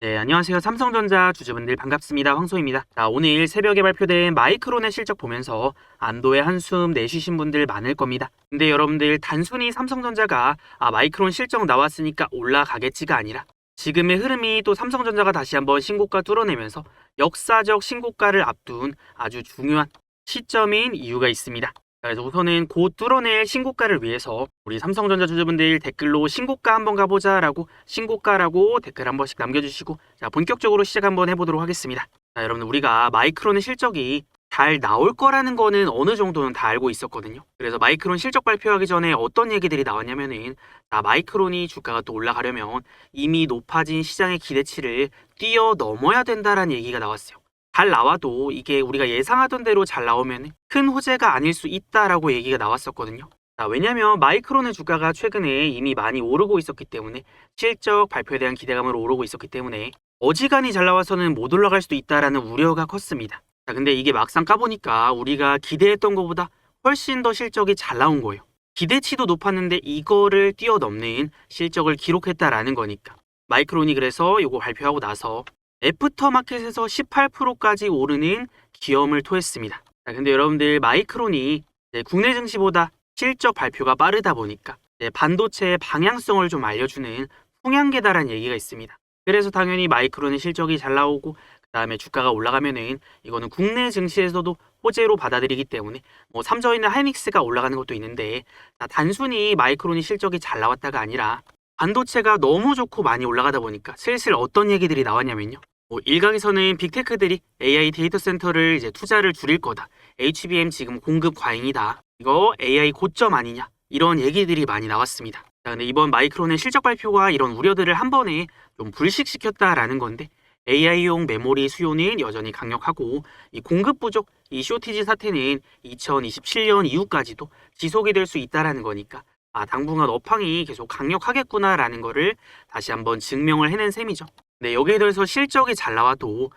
네, 안녕하세요. 삼성전자 주주분들 반갑습니다. 황소입니다. 자, 오늘 새벽에 발표된 마이크론의 실적 보면서 안도의 한숨 내쉬신 분들 많을 겁니다. 근데 여러분들 단순히 삼성전자가 마이크론 실적 나왔으니까 올라가겠지가 아니라 지금의 흐름이 또 삼성전자가 다시 한번 신고가 뚫어내면서 역사적 신고가를 앞둔 아주 중요한 시점인 이유가 있습니다. 그래서 우선은 곧 뚫어낼 신고가를 위해서 우리 삼성전자 주주분들 댓글로 신고가 한번 가보자라고 신고가라고 댓글 한 번씩 남겨주시고 자 본격적으로 시작 한번 해보도록 하겠습니다. 자 여러분들 우리가 마이크론의 실적이 잘 나올 거라는 거는 어느 정도는 다 알고 있었거든요. 그래서 마이크론 실적 발표하기 전에 어떤 얘기들이 나왔냐면은 마이크론이 주가가 또 올라가려면 이미 높아진 시장의 기대치를 뛰어넘어야 된다라는 얘기가 나왔어요. 잘 나와도 이게 우리가 예상하던 대로 잘 나오면 큰 호재가 아닐 수 있다라고 얘기가 나왔었거든요. 왜냐면 마이크론의 주가가 최근에 이미 많이 오르고 있었기 때문에 실적 발표에 대한 기대감으로 오르고 있었기 때문에 어지간히 잘 나와서는 못 올라갈 수도 있다라는 우려가 컸습니다. 근데 이게 막상 까보니까 우리가 기대했던 것보다 훨씬 더 실적이 잘 나온 거예요. 기대치도 높았는데 이거를 뛰어넘는 실적을 기록했다라는 거니까 마이크론이 그래서 이거 발표하고 나서 애프터마켓에서 18%까지 오르는 기염을 토했습니다. 근데 여러분들 마이크론이 국내 증시보다 실적 발표가 빠르다 보니까 반도체의 방향성을 좀 알려주는 풍향계다라는 얘기가 있습니다. 그래서 당연히 마이크론의 실적이 잘 나오고 그 다음에 주가가 올라가면은 이거는 국내 증시에서도 호재로 받아들이기 때문에 삼성이나 하이닉스가 올라가는 것도 있는데 단순히 마이크론이 실적이 잘 나왔다가 아니라 반도체가 너무 좋고 많이 올라가다 보니까 슬슬 어떤 얘기들이 나왔냐면요. 일각에서는 빅테크들이 AI 데이터 센터를 이제 투자를 줄일 거다. HBM 지금 공급 과잉이다. 이거 AI 고점 아니냐. 이런 얘기들이 많이 나왔습니다. 근데 이번 마이크론의 실적 발표가 이런 우려들을 한 번에 좀 불식시켰다라는 건데 AI용 메모리 수요는 여전히 강력하고 이 공급 부족, 이 쇼티지 사태는 2027년 이후까지도 지속이 될 수 있다라는 거니까 당분간 업황이 계속 강력하겠구나라는 거를 다시 한번 증명을 해낸 셈이죠. 네, 여기에 대해서 실적이 잘 나와도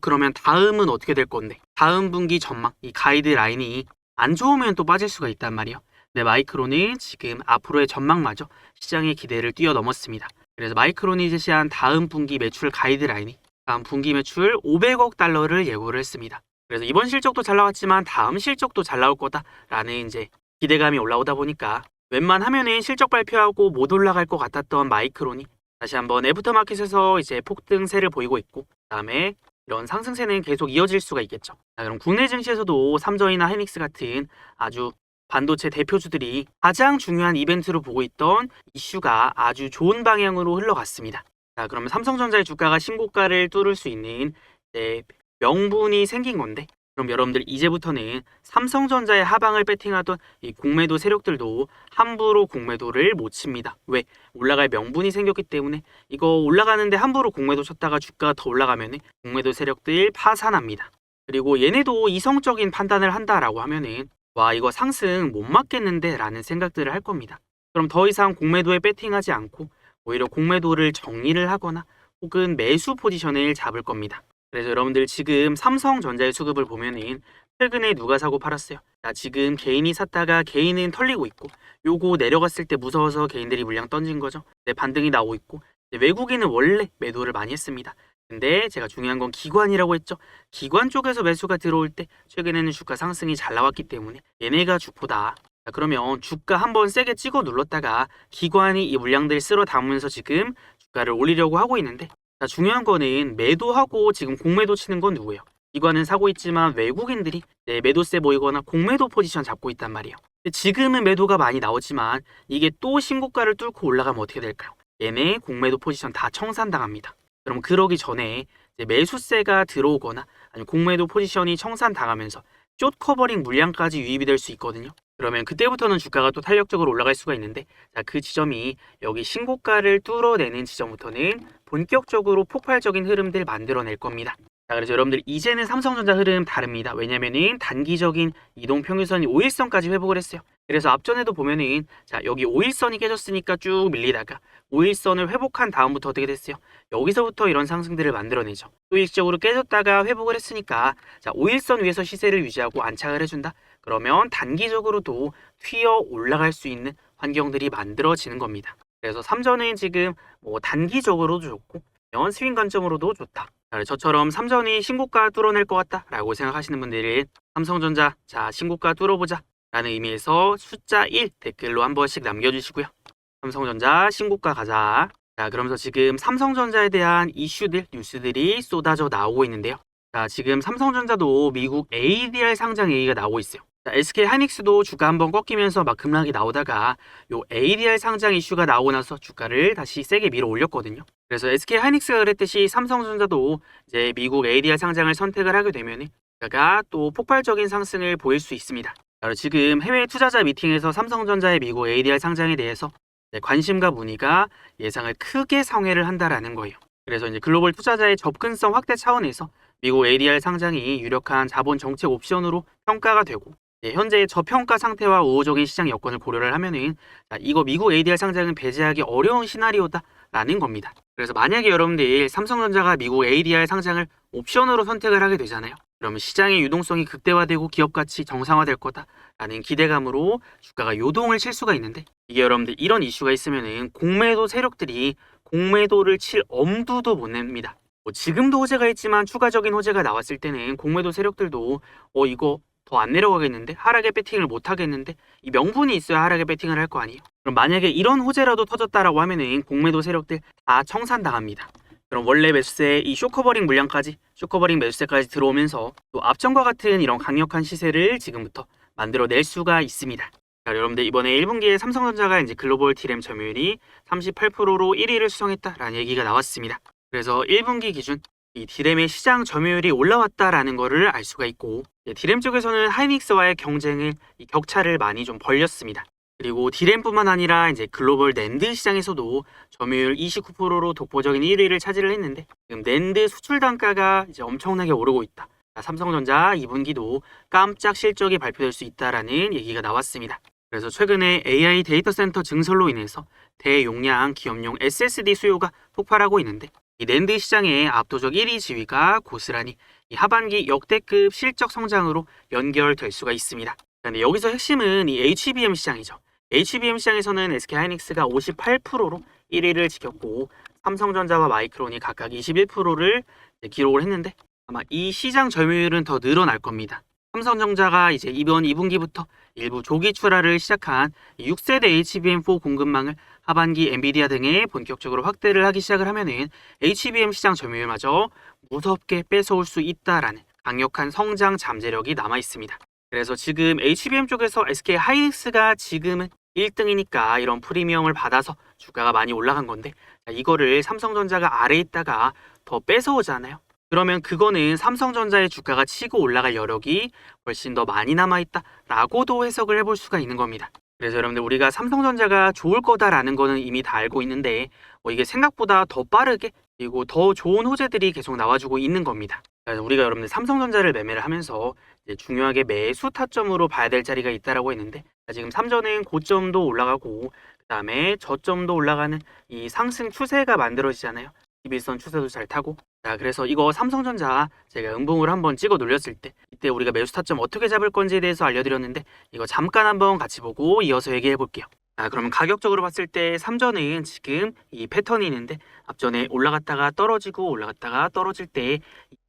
그러면 다음은 어떻게 될 건데 다음 분기 전망, 이 가이드라인이 안 좋으면 또 빠질 수가 있단 말이에요. 네, 마이크론은 지금 앞으로의 전망마저 시장의 기대를 뛰어넘었습니다. 그래서 마이크론이 제시한 다음 분기 매출 가이드라인이 다음 분기 매출 500억 달러를 예고를 했습니다. 그래서 이번 실적도 잘 나왔지만 다음 실적도 잘 나올 거다라는 이제 기대감이 올라오다 보니까 웬만하면은 실적 발표하고 못 올라갈 것 같았던 마이크론이 다시 한번 애프터마켓에서 이제 폭등세를 보이고 있고 그다음에 이런 상승세는 계속 이어질 수가 있겠죠. 그럼 국내 증시에서도 삼성이나 하이닉스 같은 아주 반도체 대표주들이 가장 중요한 이벤트로 보고 있던 이슈가 아주 좋은 방향으로 흘러갔습니다. 그러면 삼성전자의 주가가 신고가를 뚫을 수 있는 명분이 생긴 건데 그럼 여러분들 이제부터는 삼성전자의 하방을 배팅하던 이 공매도 세력들도 함부로 공매도를 못 칩니다. 왜? 올라갈 명분이 생겼기 때문에 이거 올라가는데 함부로 공매도 쳤다가 주가가 더 올라가면 공매도 세력들 파산합니다. 그리고 얘네도 이성적인 판단을 한다라고 하면은 와 이거 상승 못 막겠는데 라는 생각들을 할 겁니다. 그럼 더 이상 공매도에 배팅하지 않고 오히려 공매도를 정리를 하거나 혹은 매수 포지션을 잡을 겁니다. 그래서 여러분들 지금 삼성전자의 수급을 보면은 최근에 누가 사고 팔았어요. 지금 개인이 샀다가 개인은 털리고 있고 요거 내려갔을 때 무서워서 개인들이 물량 던진 거죠. 반등이 나오고 있고 외국인은 원래 매도를 많이 했습니다. 근데 제가 중요한 건 기관이라고 했죠. 기관 쪽에서 매수가 들어올 때 최근에는 주가 상승이 잘 나왔기 때문에 얘네가 주포다. 그러면 주가 한번 세게 찍어 눌렀다가 기관이 이 물량들 쓸어 담으면서 지금 주가를 올리려고 하고 있는데 중요한 거는 매도하고 지금 공매도 치는 건 누구예요? 기관은 사고 있지만 외국인들이 매도세 보이거나 공매도 포지션 잡고 있단 말이에요. 지금은 매도가 많이 나오지만 이게 또 신고가를 뚫고 올라가면 어떻게 될까요? 얘네 공매도 포지션 다 청산당합니다. 그럼 그러기 전에 매수세가 들어오거나 아니면 공매도 포지션이 청산당하면서 숏 커버링 물량까지 유입이 될 수 있거든요. 그러면 그때부터는 주가가 또 탄력적으로 올라갈 수가 있는데 그 지점이 여기 신고가를 뚫어내는 지점부터는 본격적으로 폭발적인 흐름들 만들어낼 겁니다. 그래서 여러분들 이제는 삼성전자 흐름 다릅니다. 왜냐면은 단기적인 이동평균선이 5일선까지 회복을 했어요. 그래서 앞전에도 보면은 여기 5일선이 깨졌으니까 쭉 밀리다가 5일선을 회복한 다음부터 어떻게 됐어요? 여기서부터 이런 상승들을 만들어내죠. 또 일시적으로 깨졌다가 회복을 했으니까 5일선 위에서 시세를 유지하고 안착을 해준다? 그러면 단기적으로도 튀어 올라갈 수 있는 환경들이 만들어지는 겁니다. 그래서 삼전은 지금 단기적으로도 좋고 스윙 관점으로도 좋다. 자, 저처럼 삼성이 신고가 뚫어낼 것 같다 라고 생각하시는 분들은 삼성전자 자 신고가 뚫어보자 라는 의미에서 숫자 1 댓글로 한 번씩 남겨주시고요. 삼성전자 신고가 가자. 자, 그러면서 지금 삼성전자에 대한 이슈들, 뉴스들이 쏟아져 나오고 있는데요. 자, 지금 삼성전자도 미국 ADR 상장 얘기가 나오고 있어요. 자, SK 하이닉스도 주가 한번 꺾이면서 막 급락이 나오다가 요 ADR 상장 이슈가 나오고 나서 주가를 다시 세게 밀어 올렸거든요. 그래서 SK 하이닉스가 그랬듯이 삼성전자도 이제 미국 ADR 상장을 선택을 하게 되면 주가가 또 폭발적인 상승을 보일 수 있습니다. 자, 지금 해외 투자자 미팅에서 삼성전자의 미국 ADR 상장에 대해서 관심과 문의가 예상을 크게 상회를 한다라는 거예요. 그래서 이제 글로벌 투자자의 접근성 확대 차원에서 미국 ADR 상장이 유력한 자본 정책 옵션으로 평가가 되고 현재의 저평가 상태와 우호적인 시장 여건을 고려를 하면은 이거 미국 ADR 상장은 배제하기 어려운 시나리오다라는 겁니다. 그래서 만약에 여러분들 삼성전자가 미국 ADR 상장을 옵션으로 선택을 하게 되잖아요. 그러면 시장의 유동성이 극대화되고 기업 가치 정상화될 거다라는 기대감으로 주가가 요동을 칠 수가 있는데 이게 여러분들 이런 이슈가 있으면은 공매도 세력들이 공매도를 칠 엄두도 못 냅니다. 지금도 호재가 있지만 추가적인 호재가 나왔을 때는 공매도 세력들도 이거 더 안 내려가겠는데 하락에 배팅을 못 하겠는데 이 명분이 있어야 하락에 배팅을 할 거 아니에요. 그럼 만약에 이런 호재라도 터졌다라고 하면은 공매도 세력들 다 청산당합니다. 그럼 원래 매수세 이 쇼커버링 물량까지 쇼커버링 매수세까지 들어오면서 또 앞전과 같은 이런 강력한 시세를 지금부터 만들어낼 수가 있습니다. 자, 여러분들 이번에 1분기에 삼성전자가 이제 글로벌 디램 점유율이 38%로 1위를 수성했다라는 얘기가 나왔습니다. 그래서 1분기 기준 이 디램의 시장 점유율이 올라왔다라는 거를 알 수가 있고 디램 쪽에서는 하이닉스와의 경쟁을 이 격차를 많이 좀 벌렸습니다. 그리고 디램뿐만 아니라 이제 글로벌 낸드 시장에서도 점유율 29%로 독보적인 1위를 차지를 했는데 지금 낸드 수출 단가가 이제 엄청나게 오르고 있다. 삼성전자 2분기도 깜짝 실적이 발표될 수 있다라는 얘기가 나왔습니다. 그래서 최근에 AI 데이터 센터 증설로 인해서 대용량 기업용 SSD 수요가 폭발하고 있는데 이 낸드 시장의 압도적 1위 지위가 고스란히 이 하반기 역대급 실적 성장으로 연결될 수가 있습니다. 그런데 여기서 핵심은 이 HBM 시장이죠. HBM 시장에서는 SK 하이닉스가 58%로 1위를 지켰고 삼성전자와 마이크론이 각각 21%를 기록을 했는데 아마 이 시장 점유율은 더 늘어날 겁니다. 삼성전자가 이제 이번 2분기부터 일부 조기 출하를 시작한 6세대 HBM4 공급망을 하반기 엔비디아 등에 본격적으로 확대를 하기 시작을 하면은 HBM 시장 점유율마저 무섭게 뺏어올 수 있다라는 강력한 성장 잠재력이 남아 있습니다. 그래서 지금 HBM 쪽에서 SK 하이닉스가 지금은 1등이니까 이런 프리미엄을 받아서 주가가 많이 올라간 건데 이거를 삼성전자가 아래에 있다가 더 뺏어오잖아요. 그러면 그거는 삼성전자의 주가가 치고 올라갈 여력이 훨씬 더 많이 남아있다라고도 해석을 해볼 수가 있는 겁니다. 그래서 여러분들 우리가 삼성전자가 좋을 거다라는 거는 이미 다 알고 있는데 이게 생각보다 더 빠르게 그리고 더 좋은 호재들이 계속 나와주고 있는 겁니다. 그래서 우리가 여러분들 삼성전자를 매매를 하면서 이제 중요하게 매수 타점으로 봐야 될 자리가 있다라고 했는데 지금 삼전은 고점도 올라가고 그 다음에 저점도 올라가는 이 상승 추세가 만들어지잖아요. 11선 추세도 잘 타고 자 그래서 이거 삼성전자 제가 음봉을 한번 찍어 눌렸을 때 이때 우리가 매수 타점 어떻게 잡을 건지에 대해서 알려드렸는데 이거 잠깐 한번 같이 보고 이어서 얘기해 볼게요. 자 그러면 가격적으로 봤을 때 삼전은 지금 이 패턴이 있는데 앞전에 올라갔다가 떨어지고 올라갔다가 떨어질 때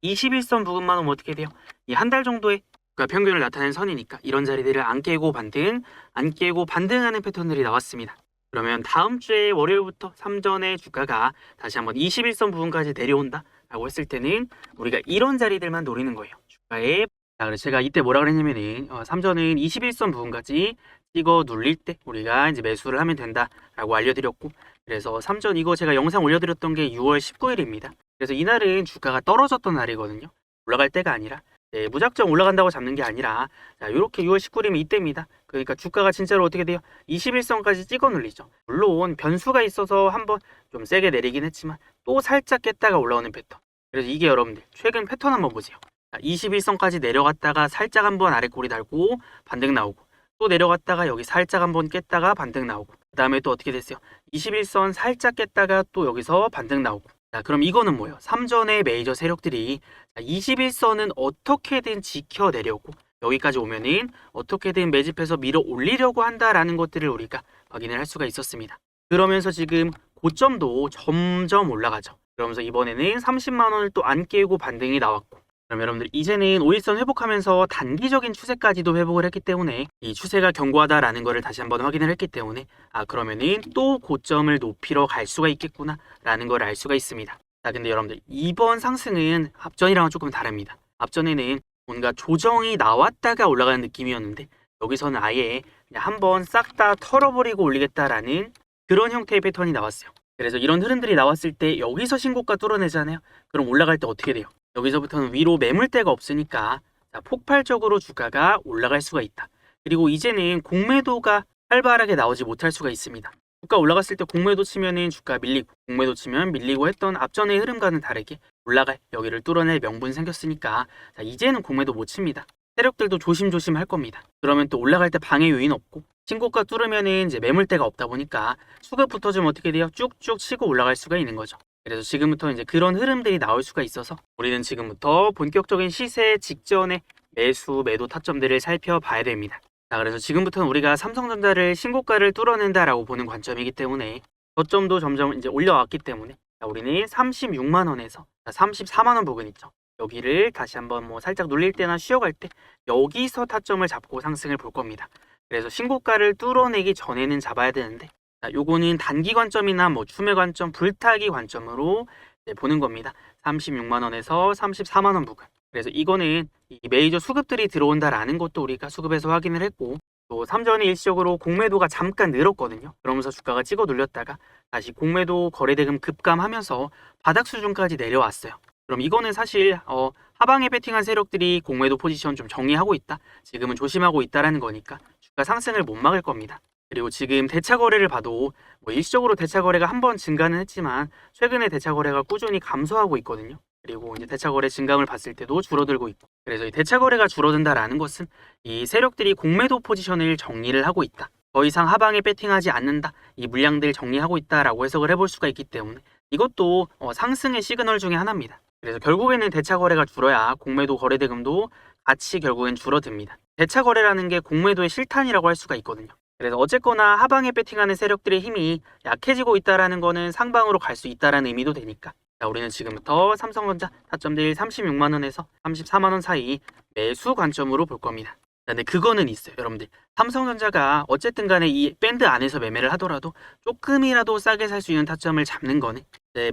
21선 부근만 오면 어떻게 돼요? 이 한 달 정도의 평균을 나타낸 선이니까 이런 자리들을 안 깨고 반등 안 깨고 반등하는 패턴들이 나왔습니다. 그러면 다음 주에 월요일부터 삼전의 주가가 다시 한번 21선 부분까지 내려온다 라고 했을 때는 우리가 이런 자리들만 노리는 거예요. 주가에 자 그래서 제가 이때 뭐라 그랬냐면은 삼전은 21선 부분까지 찍어 눌릴 때 우리가 이제 매수를 하면 된다 라고 알려드렸고 그래서 삼전 이거 제가 영상 올려드렸던 게 6월 19일입니다. 그래서 이날은 주가가 떨어졌던 날이거든요. 올라갈 때가 아니라 무작정 올라간다고 잡는 게 아니라 자 이렇게 6월 19일이면 이때입니다. 그러니까 주가가 진짜로 어떻게 돼요? 21선까지 찍어 눌리죠. 물론 변수가 있어서 한번 좀 세게 내리긴 했지만 또 살짝 깼다가 올라오는 패턴. 그래서 이게 여러분들 최근 패턴 한번 보세요. 자, 21선까지 내려갔다가 살짝 한번 아래 꼬리 달고 반등 나오고 또 내려갔다가 여기 살짝 한번 깼다가 반등 나오고 그 다음에 또 어떻게 됐어요? 21선 살짝 깼다가 또 여기서 반등 나오고 자 그럼 이거는 뭐예요? 삼전의 메이저 세력들이 21선은 어떻게든 지켜내려고 여기까지 오면은 어떻게든 매집해서 밀어 올리려고 한다라는 것들을 우리가 확인을 할 수가 있었습니다. 그러면서 지금 고점도 점점 올라가죠. 그러면서 이번에는 30만 원을 또 안 깨고 반등이 나왔고, 그럼 여러분들 이제는 5일선 회복하면서 단기적인 추세까지도 회복을 했기 때문에 이 추세가 견고하다라는 거를 다시 한번 확인을 했기 때문에 그러면은 또 고점을 높이러 갈 수가 있겠구나 라는 걸 알 수가 있습니다. 자, 근데 여러분들 이번 상승은 앞전이랑은 조금 다릅니다. 앞전에는 뭔가 조정이 나왔다가 올라가는 느낌이었는데 여기서는 아예 그냥 한번 싹 다 털어버리고 올리겠다라는 그런 형태의 패턴이 나왔어요. 그래서 이런 흐름들이 나왔을 때 여기서 신고가 뚫어내잖아요. 그럼 올라갈 때 어떻게 돼요? 여기서부터는 위로 매물대가 없으니까 폭발적으로 주가가 올라갈 수가 있다. 그리고 이제는 공매도가 활발하게 나오지 못할 수가 있습니다. 주가 올라갔을 때 공매도 치면은 주가 밀리고, 공매도 치면 밀리고 했던 앞전의 흐름과는 다르게 올라갈 여기를 뚫어낼 명분이 생겼으니까 이제는 공매도 못 칩니다. 세력들도 조심조심 할 겁니다. 그러면 또 올라갈 때 방해 요인 없고 신고가 뚫으면은 이제 매물대가 없다 보니까 수급 붙어주면 어떻게 돼요? 쭉쭉 치고 올라갈 수가 있는 거죠. 그래서 지금부터 이제 그런 흐름들이 나올 수가 있어서 우리는 지금부터 본격적인 시세 직전에 매수, 매도 타점들을 살펴봐야 됩니다. 자, 그래서 지금부터는 우리가 삼성전자를 신고가를 뚫어낸다라고 보는 관점이기 때문에 저점도 점점 이제 올려왔기 때문에 우리는 36만 원에서 34만 원 부근 있죠. 여기를 다시 한번 뭐 살짝 눌릴 때나 쉬어갈 때 여기서 타점을 잡고 상승을 볼 겁니다. 그래서 신고가를 뚫어내기 전에는 잡아야 되는데 요거는 단기 관점이나 뭐 추매 관점, 불타기 관점으로 보는 겁니다. 36만 원에서 34만 원 부근. 그래서 이거는 이 메이저 수급들이 들어온다라는 것도 우리가 수급에서 확인을 했고 또 삼전이 일시적으로 공매도가 잠깐 늘었거든요. 그러면서 주가가 찍어 눌렸다가 다시 공매도 거래대금 급감하면서 바닥 수준까지 내려왔어요. 그럼 이거는 사실 하방에 베팅한 세력들이 공매도 포지션 좀 정리하고 있다. 지금은 조심하고 있다라는 거니까 주가 상승을 못 막을 겁니다. 그리고 지금 대차 거래를 봐도 뭐 일시적으로 대차 거래가 한번 증가는 했지만 최근에 대차 거래가 꾸준히 감소하고 있거든요. 그리고 이제 대차 거래 증감을 봤을 때도 줄어들고 있고. 그래서 이 대차 거래가 줄어든다라는 것은 이 세력들이 공매도 포지션을 정리를 하고 있다. 더 이상 하방에 배팅하지 않는다. 이 물량들 정리하고 있다라고 해석을 해볼 수가 있기 때문에 이것도 상승의 시그널 중에 하나입니다. 그래서 결국에는 대차 거래가 줄어야 공매도 거래 대금도 같이 결국엔 줄어듭니다. 대차 거래라는 게 공매도의 실탄이라고 할 수가 있거든요. 그래서 어쨌거나 하방에 배팅하는 세력들의 힘이 약해지고 있다라는 거는 상방으로 갈 수 있다라는 의미도 되니까 자, 우리는 지금부터 삼성전자 타점들 36만 원에서 34만 원 사이 매수 관점으로 볼 겁니다. 근데 그거는 있어요, 여러분들. 삼성전자가 어쨌든 간에 이 밴드 안에서 매매를 하더라도 조금이라도 싸게 살 수 있는 타점을 잡는 거는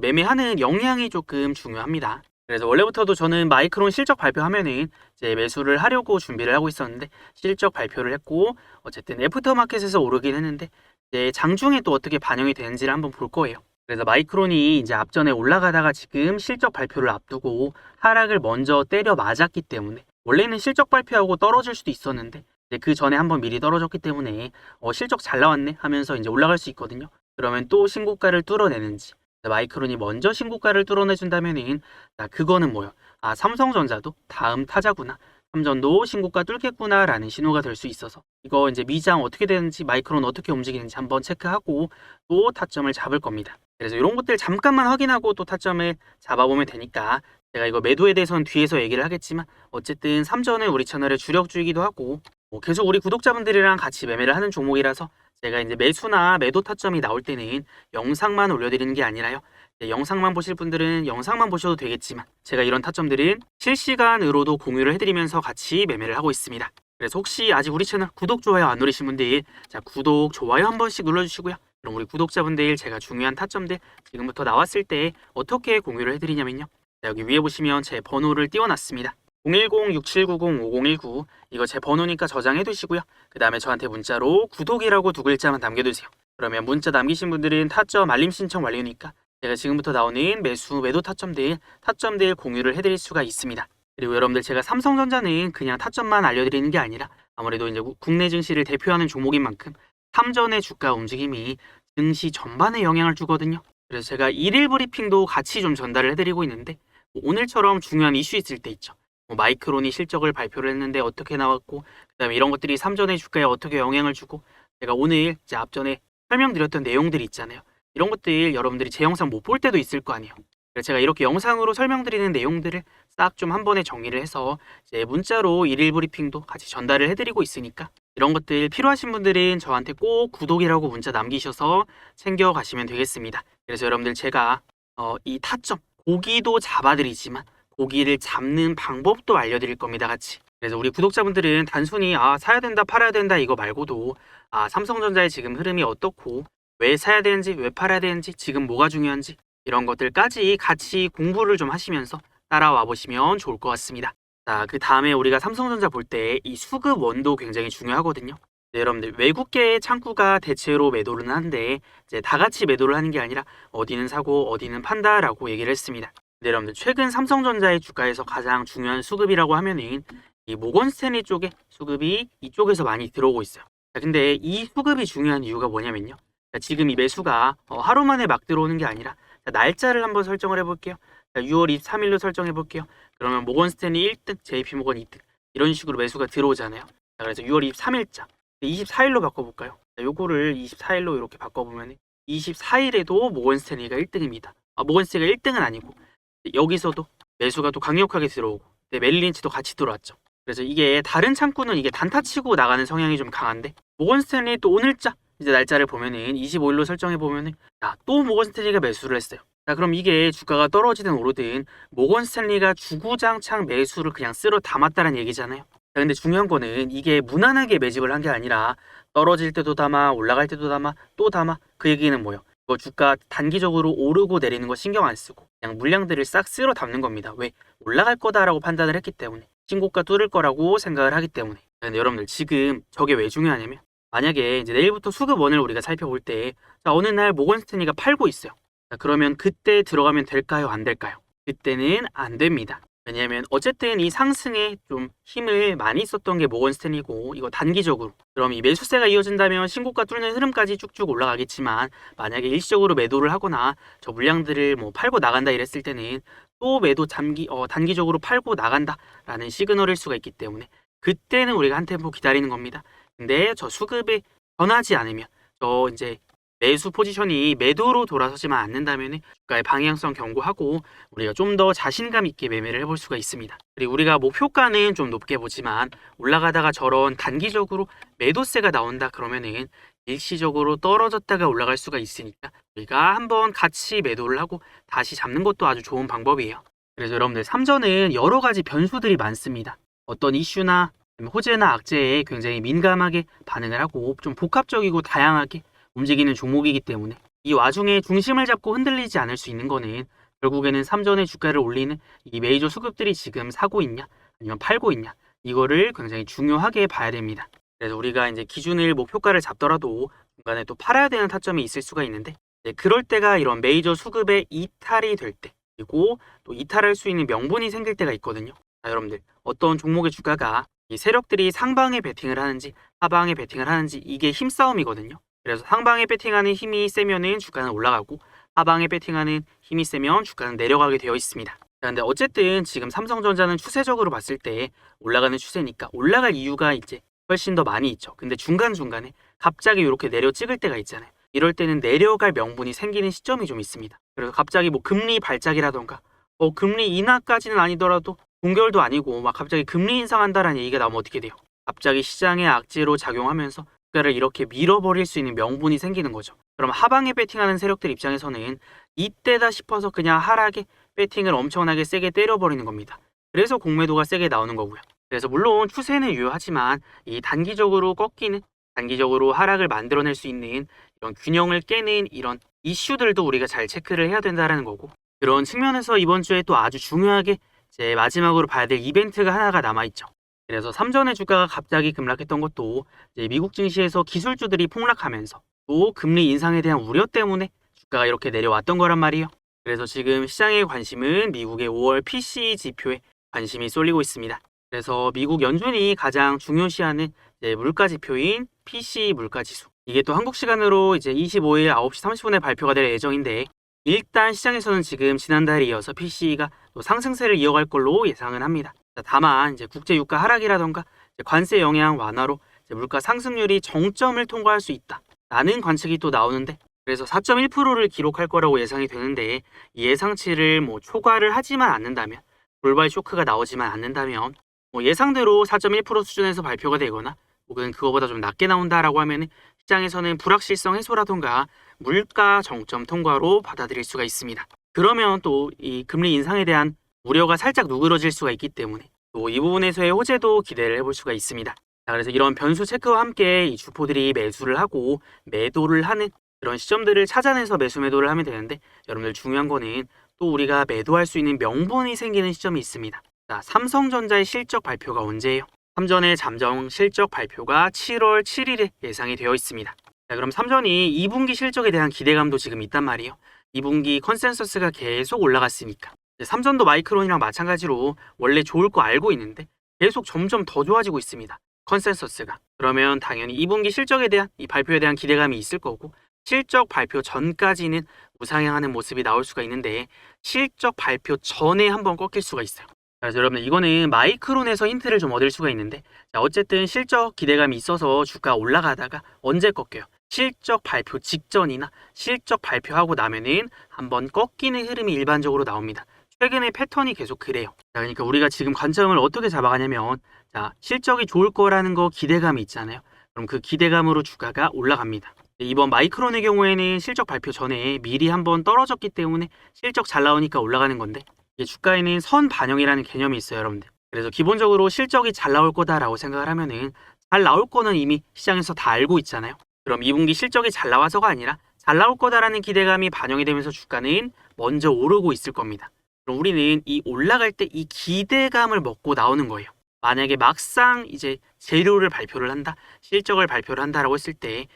매매하는 역량이 조금 중요합니다. 그래서 원래부터도 저는 마이크론 실적 발표하면은 이제 매수를 하려고 준비를 하고 있었는데 실적 발표를 했고 어쨌든 애프터마켓에서 오르긴 했는데 이제 장중에 또 어떻게 반영이 되는지를 한번 볼 거예요. 그래서 마이크론이 이제 앞전에 올라가다가 지금 실적 발표를 앞두고 하락을 먼저 때려 맞았기 때문에 원래는 실적 발표하고 떨어질 수도 있었는데 이제 그 전에 한번 미리 떨어졌기 때문에 실적 잘 나왔네 하면서 이제 올라갈 수 있거든요. 그러면 또 신고가를 뚫어내는지 마이크론이 먼저 신고가를 뚫어내준다면은 그거는 뭐요? 삼성전자도 다음 타자구나. 삼전도 신고가 뚫겠구나 라는 신호가 될 수 있어서 이거 이제 미장 어떻게 되는지 마이크론 어떻게 움직이는지 한번 체크하고 또 타점을 잡을 겁니다. 그래서 이런 것들 잠깐만 확인하고 또 타점을 잡아보면 되니까 제가 이거 매도에 대해서는 뒤에서 얘기를 하겠지만 어쨌든 삼전은 우리 채널의 주력주이기도 하고 계속 우리 구독자분들이랑 같이 매매를 하는 종목이라서 제가 이제 매수나 매도 타점이 나올 때는 영상만 올려드리는 게 아니라요. 영상만 보실 분들은 영상만 보셔도 되겠지만 제가 이런 타점들은 실시간으로도 공유를 해드리면서 같이 매매를 하고 있습니다. 그래서 혹시 아직 우리 채널 구독, 좋아요 안 누르신 분들 구독, 좋아요 한 번씩 눌러주시고요. 그럼 우리 구독자분들 제가 중요한 타점들 지금부터 나왔을 때 어떻게 공유를 해드리냐면요. 여기 위에 보시면 제 번호를 띄워놨습니다. 010-6790-5019 이거 제 번호니까 저장해 두시고요. 그 다음에 저한테 문자로 구독이라고 두 글자만 남겨두세요. 그러면 문자 남기신 분들은 타점 알림 신청 완료니까 제가 지금부터 나오는 매수, 매도 타점들 공유를 해드릴 수가 있습니다. 그리고 여러분들 제가 삼성전자는 그냥 타점만 알려드리는 게 아니라 아무래도 이제 국내 증시를 대표하는 종목인 만큼 삼전의 주가 움직임이 증시 전반에 영향을 주거든요. 그래서 제가 일일 브리핑도 같이 좀 전달을 해드리고 있는데 오늘처럼 중요한 이슈 있을 때 있죠. 마이크론이 실적을 발표를 했는데 어떻게 나왔고 그다음에 이런 것들이 삼전의 주가에 어떻게 영향을 주고 제가 오늘 이제 앞전에 설명드렸던 내용들이 있잖아요. 이런 것들 여러분들이 제 영상 못 볼 때도 있을 거 아니에요. 그래서 제가 이렇게 영상으로 설명드리는 내용들을 싹 좀 한 번에 정리를 해서 이제 문자로 일일 브리핑도 같이 전달을 해드리고 있으니까 이런 것들 필요하신 분들은 저한테 꼭 구독이라고 문자 남기셔서 챙겨가시면 되겠습니다. 그래서 여러분들 제가 이 타점, 고기도 잡아드리지만 고기를 잡는 방법도 알려드릴 겁니다, 같이. 그래서 우리 구독자분들은 단순히 사야 된다, 팔아야 된다 이거 말고도 삼성전자의 지금 흐름이 어떻고 왜 사야 되는지, 왜 팔아야 되는지, 지금 뭐가 중요한지 이런 것들까지 같이 공부를 좀 하시면서 따라와 보시면 좋을 것 같습니다. 자, 그 다음에 우리가 삼성전자 볼 때 이 수급 원도 굉장히 중요하거든요. 네, 여러분들 외국계의 창구가 대체로 매도를 하는데 이제 다 같이 매도를 하는 게 아니라 어디는 사고 어디는 판다라고 얘기를 했습니다. 네, 여러분들 최근 삼성전자의 주가에서 가장 중요한 수급이라고 하면은 이 모건 스탠리 쪽에 수급이 이쪽에서 많이 들어오고 있어요. 자, 근데 이 수급이 중요한 이유가 뭐냐면요. 자, 지금 이 매수가 하루 만에 막 들어오는 게 아니라 자, 날짜를 한번 설정을 해볼게요. 자, 6월 23일로 설정해 볼게요. 그러면 모건 스탠리 1등, JP 모건 2등 이런 식으로 매수가 들어오잖아요. 자, 그래서 6월 23일자 24일로 바꿔볼까요? 자, 요거를 24일로 이렇게 바꿔보면 24일에도 모건 스탠리가 1등입니다. 모건 스탠리가 1등은 아니고 여기서도 매수가 또 강력하게 들어오고 멜리 린치도 같이 들어왔죠. 그래서 이게 다른 창구는 이게 단타 치고 나가는 성향이 좀 강한데 모건 스탠리 또 오늘자 이제 날짜를 보면은 25일로 설정해 보면은 또 모건 스탠리가 매수를 했어요. 자, 그럼 이게 주가가 떨어지든 오르든 모건 스탠리가 주구장창 매수를 그냥 쓸어 담았다는 얘기잖아요. 자, 근데 중요한 거는 이게 무난하게 매집을 한 게 아니라 떨어질 때도 담아, 올라갈 때도 담아, 또 담아. 그 얘기는 뭐예요? 이거 주가 단기적으로 오르고 내리는 거 신경 안 쓰고 그냥 물량들을 싹 쓸어 담는 겁니다. 왜? 올라갈 거다라고 판단을 했기 때문에, 신고가 뚫을 거라고 생각을 하기 때문에. 근데 여러분들 지금 저게 왜 중요하냐면 만약에 이제 내일부터 수급원을 우리가 살펴볼 때 어느 날 모건 스탠리가 팔고 있어요. 자, 그러면 그때 들어가면 될까요? 안 될까요? 그때는 안 됩니다. 왜냐하면 어쨌든 이 상승에 좀 힘을 많이 썼던 게 모건 스탠리고 이거 단기적으로 그럼 이 매수세가 이어진다면 신고가 뚫는 흐름까지 쭉쭉 올라가겠지만 만약에 일시적으로 매도를 하거나 저 물량들을 뭐 팔고 나간다 이랬을 때는 또 매도 단기적으로 팔고 나간다라는 시그널일 수가 있기 때문에 그때는 우리가 한 템포 기다리는 겁니다. 근데 저 수급이 변하지 않으면 저 이제 매수 포지션이 매도로 돌아서지만 않는다면 주가의 방향성 경고하고 우리가 좀 더 자신감 있게 매매를 해볼 수가 있습니다. 그리고 우리가 목표가는 좀 높게 보지만 올라가다가 저런 단기적으로 매도세가 나온다 그러면은 일시적으로 떨어졌다가 올라갈 수가 있으니까 우리가 한번 같이 매도를 하고 다시 잡는 것도 아주 좋은 방법이에요. 그래서 여러분들 삼전은 여러 가지 변수들이 많습니다. 어떤 이슈나 호재나 악재에 굉장히 민감하게 반응을 하고 좀 복합적이고 다양하게 움직이는 종목이기 때문에 이 와중에 중심을 잡고 흔들리지 않을 수 있는 거는 결국에는 삼전의 주가를 올리는 이 메이저 수급들이 지금 사고 있냐 아니면 팔고 있냐 이거를 굉장히 중요하게 봐야 됩니다. 그래서 우리가 이제 기준을 목표가를 잡더라도 중간에 또 팔아야 되는 타점이 있을 수가 있는데 그럴 때가 이런 메이저 수급의 이탈이 될 때 그리고 또 이탈할 수 있는 명분이 생길 때가 있거든요. 자, 여러분들 어떤 종목의 주가가 이 세력들이 상방에 베팅을 하는지 하방에 베팅을 하는지 이게 힘싸움이거든요. 그래서 상방에 베팅하는 힘이 세면은 주가는 올라가고 하방에 베팅하는 힘이 세면 주가는 내려가게 되어 있습니다. 그런데 어쨌든 지금 삼성전자는 추세적으로 봤을 때 올라가는 추세니까 올라갈 이유가 이제 훨씬 더 많이 있죠. 근데 중간중간에 갑자기 이렇게 내려 찍을 때가 있잖아요. 이럴 때는 내려갈 명분이 생기는 시점이 좀 있습니다. 그래서 갑자기 뭐 금리 발작이라던가 금리 인하까지는 아니더라도 동결도 아니고 막 갑자기 금리 인상한다라는 얘기가 나오면 어떻게 돼요? 갑자기 시장의 악재로 작용하면서 주가를 이렇게 밀어버릴 수 있는 명분이 생기는 거죠. 그럼 하방에 베팅하는 세력들 입장에서는 이때다 싶어서 그냥 하락에 베팅을 엄청나게 세게 때려버리는 겁니다. 그래서 공매도가 세게 나오는 거고요. 그래서 물론 추세는 유효하지만 이 단기적으로 꺾이는 단기적으로 하락을 만들어낼 수 있는 이런 균형을 깨는 이런 이슈들도 우리가 잘 체크를 해야 된다는 거고 그런 측면에서 이번 주에 또 아주 중요하게 이제 마지막으로 봐야 될 이벤트가 하나가 남아있죠. 그래서 삼전의 주가가 갑자기 급락했던 것도 이제 미국 증시에서 기술주들이 폭락하면서 또 금리 인상에 대한 우려 때문에 주가가 이렇게 내려왔던 거란 말이에요. 그래서 지금 시장의 관심은 미국의 5월 PCE 지표에 관심이 쏠리고 있습니다. 그래서 미국 연준이 가장 중요시하는 이제 물가 지표인 PCE 물가 지수. 이게 또 한국 시간으로 이제 25일 9시 30분에 발표가 될 예정인데 일단 시장에서는 지금 지난달에 이어서 PCE가 또 상승세를 이어갈 걸로 예상을 합니다. 다만 이제 국제 유가 하락이라던가 관세 영향 완화로 물가 상승률이 정점을 통과할 수 있다라는 관측이 또 나오는데 그래서 4.1%를 기록할 거라고 예상이 되는데 이 예상치를 뭐 초과를 하지만 않는다면 돌발 쇼크가 나오지만 않는다면 예상대로 4.1% 수준에서 발표가 되거나 혹은 그거보다 좀 낮게 나온다라고 하면 시장에서는 불확실성 해소라던가 물가 정점 통과로 받아들일 수가 있습니다. 그러면 또 이 금리 인상에 대한 우려가 살짝 누그러질 수가 있기 때문에 또 이 부분에서의 호재도 기대를 해볼 수가 있습니다. 자, 그래서 이런 변수 체크와 함께 이 주포들이 매수를 하고 매도를 하는 그런 시점들을 찾아내서 매수 매도를 하면 되는데, 여러분들 중요한 거는 또 우리가 매도할 수 있는 명분이 생기는 시점이 있습니다. 자, 삼성전자의 실적 발표가 언제예요? 삼전의 잠정 실적 발표가 7월 7일에 예상이 되어 있습니다. 자, 그럼 삼전이 2분기 실적에 대한 기대감도 지금 있단 말이에요. 2분기 컨센서스가 계속 올라갔으니까. 삼전도 마이크론이랑 마찬가지로 원래 좋을 거 알고 있는데 계속 점점 더 좋아지고 있습니다. 컨센서스가. 그러면 당연히 2분기 실적에 대한 이 발표에 대한 기대감이 있을 거고, 실적 발표 전까지는 우상향하는 모습이 나올 수가 있는데 실적 발표 전에 한번 꺾일 수가 있어요. 그래서 여러분들 이거는 마이크론에서 힌트를 좀 얻을 수가 있는데, 자, 어쨌든 실적 기대감이 있어서 주가 올라가다가 언제 꺾여요? 실적 발표 직전이나 실적 발표하고 나면은 한번 꺾이는 흐름이 일반적으로 나옵니다. 최근의 패턴이 계속 그래요. 자, 그러니까 우리가 지금 관점을 어떻게 잡아가냐면, 자, 실적이 좋을 거라는 거 기대감이 있잖아요. 그럼 그 기대감으로 주가가 올라갑니다. 이번 마이크론의 경우에는 실적 발표 전에 미리 한번 떨어졌기 때문에 실적 잘 나오니까 올라가는 건데, 이게 주가에는 선 반영이라는 개념이 있어요, 여러분들. 그래서 기본적으로 실적이 잘 나올 거다라고 생각을 하면은 잘 나올 거는 이미 시장에서 다 알고 있잖아요. 그럼 2분기 실적이 잘 나와서가 아니라 잘 나올 거다라는 기대감이 반영이 되면서 주가는 먼저 오르고 있을 겁니다. 그럼 우리는 이 올라갈 때 이 기대감을 먹고 나오는 거예요. 만약에 막상 이제 재료를 발표를 한다, 실적을 발표를 한다라고 했을 때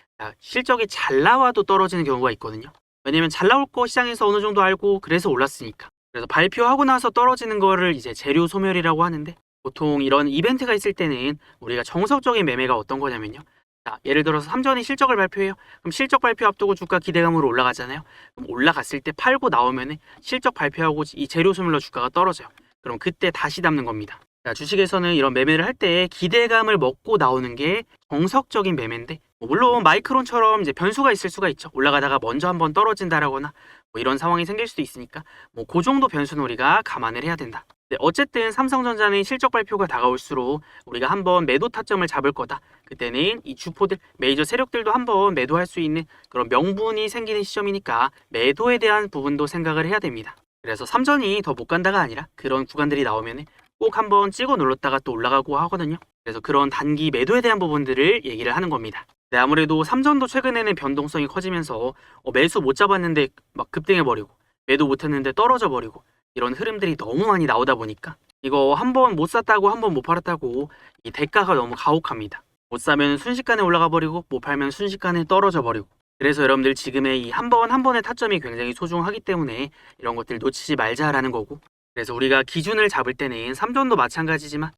실적이 잘 나와도 떨어지는 경우가 있거든요. 왜냐면 잘 나올 거 시장에서 어느 정도 알고 그래서 올랐으니까. 그래서 발표하고 나서 떨어지는 거를 이제 재료 소멸이라고 하는데, 보통 이런 이벤트가 있을 때는 우리가 정석적인 매매가 어떤 거냐면요. 자, 예를 들어서 삼전이 실적을 발표해요. 그럼 실적 발표 앞두고 주가 기대감으로 올라가잖아요. 그럼 올라갔을 때 팔고 나오면은 실적 발표하고 이 재료 소멸로 주가가 떨어져요. 그럼 그때 다시 담는 겁니다. 자, 주식에서는 이런 매매를 할 때 기대감을 먹고 나오는 게 정석적인 매매인데, 물론 마이크론처럼 이제 변수가 있을 수가 있죠. 올라가다가 먼저 한번 떨어진다라거나 뭐 이런 상황이 생길 수도 있으니까 그 정도 변수는 우리가 감안을 해야 된다. 어쨌든 삼성전자는 실적 발표가 다가올수록 우리가 한번 매도 타점을 잡을 거다. 그때는 이 주포들, 메이저 세력들도 한번 매도할 수 있는 그런 명분이 생기는 시점이니까 매도에 대한 부분도 생각을 해야 됩니다. 그래서 삼전이 더 못 간다가 아니라 그런 구간들이 나오면 꼭 한번 찍어 눌렀다가 또 올라가고 하거든요. 그래서 그런 단기 매도에 대한 부분들을 얘기를 하는 겁니다. 네, 아무래도 삼전도 최근에는 변동성이 커지면서 매수 못 잡았는데 막 급등해버리고, 매도 못했는데 떨어져버리고, 이런 흐름들이 너무 많이 나오다 보니까 이거 한번 못 샀다고 한번 못 팔았다고 이 대가가 너무 가혹합니다. 못 사면 순식간에 올라가 버리고 못 팔면 순식간에 떨어져 버리고. 그래서 여러분들 지금의 이 한 번 한 번의 타점이 굉장히 소중하기 때문에 이런 것들 놓치지 말자라는 거고, 그래서 우리가 기준을 잡을 때는 삼전도 마찬가지지만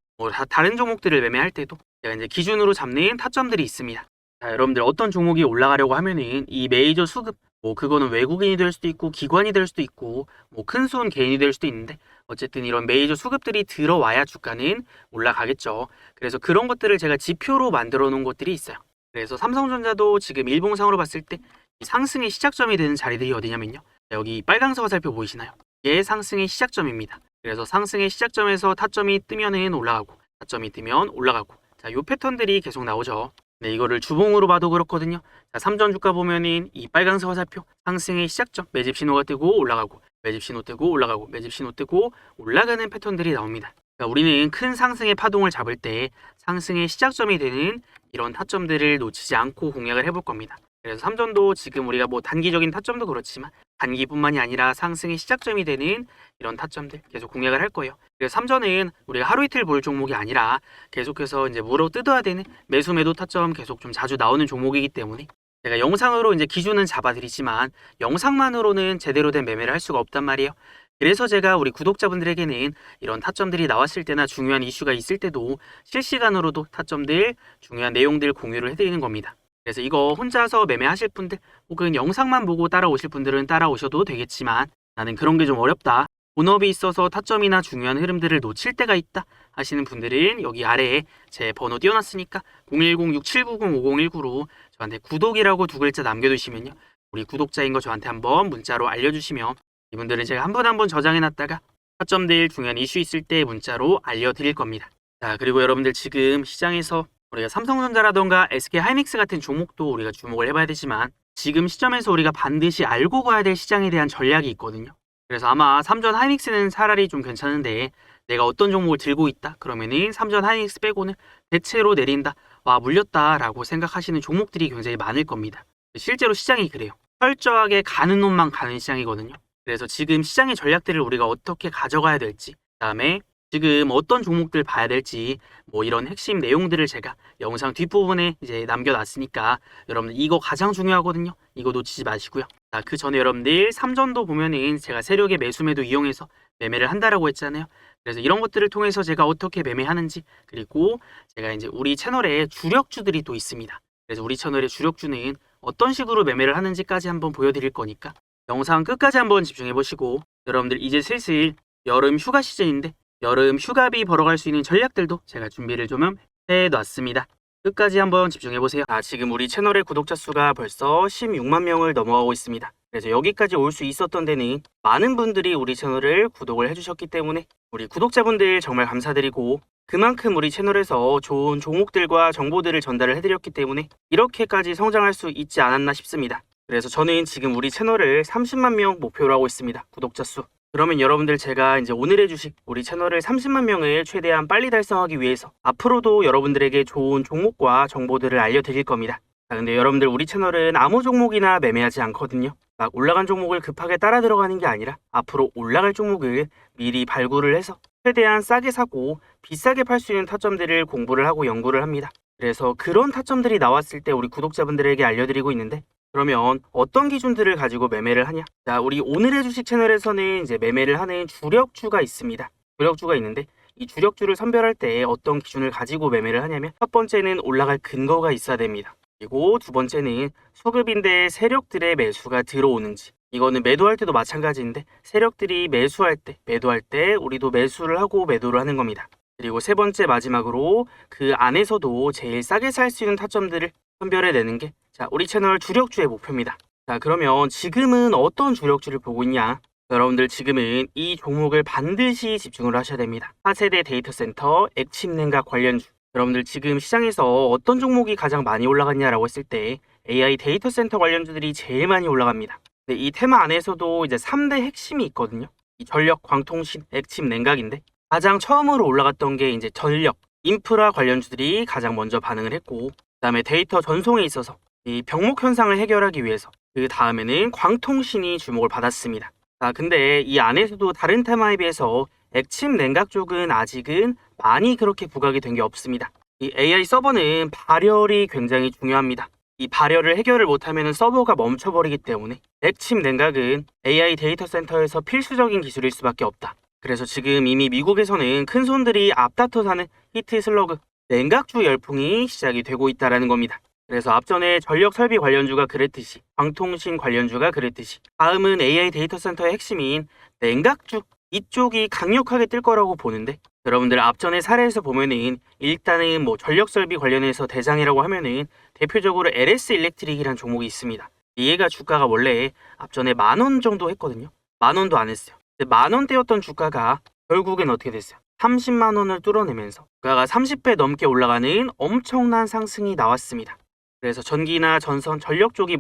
다른 종목들을 매매할 때도 제가 이제 기준으로 잡는 타점들이 있습니다. 자, 여러분들 어떤 종목이 올라가려고 하면은 이 메이저 수급, 그거는 외국인이 될 수도 있고 기관이 될 수도 있고 큰 손 개인이 될 수도 있는데, 어쨌든 이런 메이저 수급들이 들어와야 주가는 올라가겠죠. 그래서 그런 것들을 제가 지표로 만들어 놓은 것들이 있어요. 그래서 삼성전자도 지금 일봉상으로 봤을 때 이 상승의 시작점이 되는 자리들이 어디냐면요. 자, 여기 빨강색 화살표 보이시나요? 이게 상승의 시작점입니다. 그래서 상승의 시작점에서 타점이 뜨면은 올라가고, 타점이 뜨면 올라가고, 자, 요 패턴들이 계속 나오죠. 네, 이거를 주봉으로 봐도 그렇거든요. 자, 삼전 주가 보면은 이 빨간색 화살표 상승의 시작점, 매집 신호가 뜨고 올라가고, 매집 신호 뜨고 올라가고, 매집 신호 뜨고 올라가는 패턴들이 나옵니다. 그러니까 우리는 큰 상승의 파동을 잡을 때 상승의 시작점이 되는 이런 타점들을 놓치지 않고 공략을 해볼 겁니다. 그래서 삼전도 지금 우리가 단기적인 타점도 그렇지만 단기뿐만이 아니라 상승의 시작점이 되는 이런 타점들 계속 공략을 할 거예요. 그래서 삼전은 우리가 하루 이틀 볼 종목이 아니라 계속해서 이제 물어 뜯어야 되는 매수 매도 타점 계속 좀 자주 나오는 종목이기 때문에 제가 영상으로 이제 기준은 잡아드리지만 영상만으로는 제대로 된 매매를 할 수가 없단 말이에요. 그래서 제가 우리 구독자분들에게는 이런 타점들이 나왔을 때나 중요한 이슈가 있을 때도 실시간으로도 타점들, 중요한 내용들 공유를 해드리는 겁니다. 그래서 이거 혼자서 매매하실 분들 혹은 영상만 보고 따라오실 분들은 따라오셔도 되겠지만, 나는 그런 게 좀 어렵다, 본업이 있어서 타점이나 중요한 흐름들을 놓칠 때가 있다 하시는 분들은 여기 아래에 제 번호 띄워놨으니까 010-6790-5019로 저한테 구독이라고 2글자 남겨두시면요, 우리 구독자인 거 저한테 한번 문자로 알려주시면 이분들은 제가 한 번 한 번 저장해놨다가 타점들, 중요한 이슈 있을 때 문자로 알려드릴 겁니다. 자, 그리고 여러분들 지금 시장에서 우리가 삼성전자라던가 SK하이닉스 같은 종목도 우리가 주목을 해봐야 되지만, 지금 시점에서 우리가 반드시 알고 가야 될 시장에 대한 전략이 있거든요. 그래서 아마 삼전 하이닉스는 차라리 좀 괜찮은데 내가 어떤 종목을 들고 있다 그러면은 삼전 하이닉스 빼고는 대체로 내린다, 와 물렸다라고 생각하시는 종목들이 굉장히 많을 겁니다. 실제로 시장이 그래요. 철저하게 가는 놈만 가는 시장이거든요. 그래서 지금 시장의 전략들을 우리가 어떻게 가져가야 될지, 그다음에 지금 어떤 종목들 봐야 될지, 뭐 이런 핵심 내용들을 제가 영상 뒷부분에 이제 남겨놨으니까 여러분들 이거 가장 중요하거든요. 이거 놓치지 마시고요. 자, 그 전에 여러분들 삼전도 보면은 제가 세력의 매수매도 이용해서 매매를 한다라고 했잖아요. 그래서 이런 것들을 통해서 제가 어떻게 매매하는지, 그리고 제가 이제 우리 채널에 주력주들이 또 있습니다. 그래서 우리 채널의 주력주는 어떤 식으로 매매를 하는지까지 한번 보여드릴 거니까 영상 끝까지 한번 집중해 보시고, 여러분들 이제 슬슬 여름 휴가 시즌인데 여름 휴가비 벌어갈 수 있는 전략들도 제가 준비를 좀 해놨습니다. 끝까지 한번 집중해보세요. 지금 우리 채널의 구독자 수가 벌써 16만 명을 넘어가고 있습니다. 그래서 여기까지 올 수 있었던 데는 많은 분들이 우리 채널을 구독을 해주셨기 때문에 우리 구독자분들 정말 감사드리고, 그만큼 우리 채널에서 좋은 종목들과 정보들을 전달을 해드렸기 때문에 이렇게까지 성장할 수 있지 않았나 싶습니다. 그래서 저는 지금 우리 채널을 30만 명 목표로 하고 있습니다. 구독자 수. 그러면 여러분들 제가 이제 오늘의 주식 우리 채널을 30만 명을 최대한 빨리 달성하기 위해서 앞으로도 여러분들에게 좋은 종목과 정보들을 알려드릴 겁니다. 근데 여러분들 우리 채널은 아무 종목이나 매매하지 않거든요. 막 올라간 종목을 급하게 따라 들어가는 게 아니라 앞으로 올라갈 종목을 미리 발굴을 해서 최대한 싸게 사고 비싸게 팔 수 있는 타점들을 공부를 하고 연구를 합니다. 그래서 그런 타점들이 나왔을 때 우리 구독자분들에게 알려드리고 있는데, 그러면 어떤 기준들을 가지고 매매를 하냐? 자, 우리 오늘의 주식 채널에서는 이제 매매를 하는 주력주가 있습니다. 주력주가 있는데 이 주력주를 선별할 때 어떤 기준을 가지고 매매를 하냐면, 첫 번째는 올라갈 근거가 있어야 됩니다. 그리고 두 번째는 소급인데 세력들의 매수가 들어오는지, 이거는 매도할 때도 마찬가지인데 세력들이 매수할 때, 매도할 때 우리도 매수를 하고 매도를 하는 겁니다. 그리고 세 번째 마지막으로 그 안에서도 제일 싸게 살 수 있는 타점들을 선별해내는 게 우리 채널 주력주의 목표입니다. 자, 그러면 지금은 어떤 주력주를 보고 있냐? 여러분들 지금은 이 종목을 반드시 집중을 하셔야 됩니다. 4세대 데이터 센터, 액침 냉각 관련주. 여러분들 지금 시장에서 어떤 종목이 가장 많이 올라갔냐라고 했을 때 AI 데이터 센터 관련주들이 제일 많이 올라갑니다. 근데 이 테마 안에서도 이제 3대 핵심이 있거든요. 이 전력, 광통신, 액침 냉각인데 가장 처음으로 올라갔던 게 이제 전력, 인프라 관련주들이 가장 먼저 반응을 했고, 그다음에 데이터 전송에 있어서 이 병목 현상을 해결하기 위해서 그 다음에는 광통신이 주목을 받았습니다. 근데 이 안에서도 다른 테마에 비해서 액침 냉각 쪽은 아직은 많이 그렇게 부각이 된 게 없습니다. 이 AI 서버는 발열이 굉장히 중요합니다. 이 발열을 해결을 못하면 서버가 멈춰버리기 때문에 액침 냉각은 AI 데이터 센터에서 필수적인 기술일 수밖에 없다. 그래서 지금 이미 미국에서는 큰 손들이 앞다퉈 사는 히트 슬러그 냉각주 열풍이 시작이 되고 있다는 겁니다. 그래서 앞전에 전력 설비 관련주가 그랬듯이, 광통신 관련주가 그랬듯이, 다음은 AI 데이터 센터의 핵심인 냉각주, 이쪽이 강력하게 뜰 거라고 보는데, 여러분들 앞전에 사례에서 보면은 일단은 뭐 전력 설비 관련해서 대장이라고 하면은 대표적으로 LS 일렉트릭이라는 종목이 있습니다. 얘가 주가가 원래 앞전에 10,000원 정도 했거든요. 10,000원도 안 했어요. 근데 10,000원대였던 주가가 결국엔 어떻게 됐어요? 30만 원을 뚫어내면서 주가가 30배 넘게 올라가는 엄청난 상승이 나왔습니다. 그래서 전기나 전선, 전력 쪽이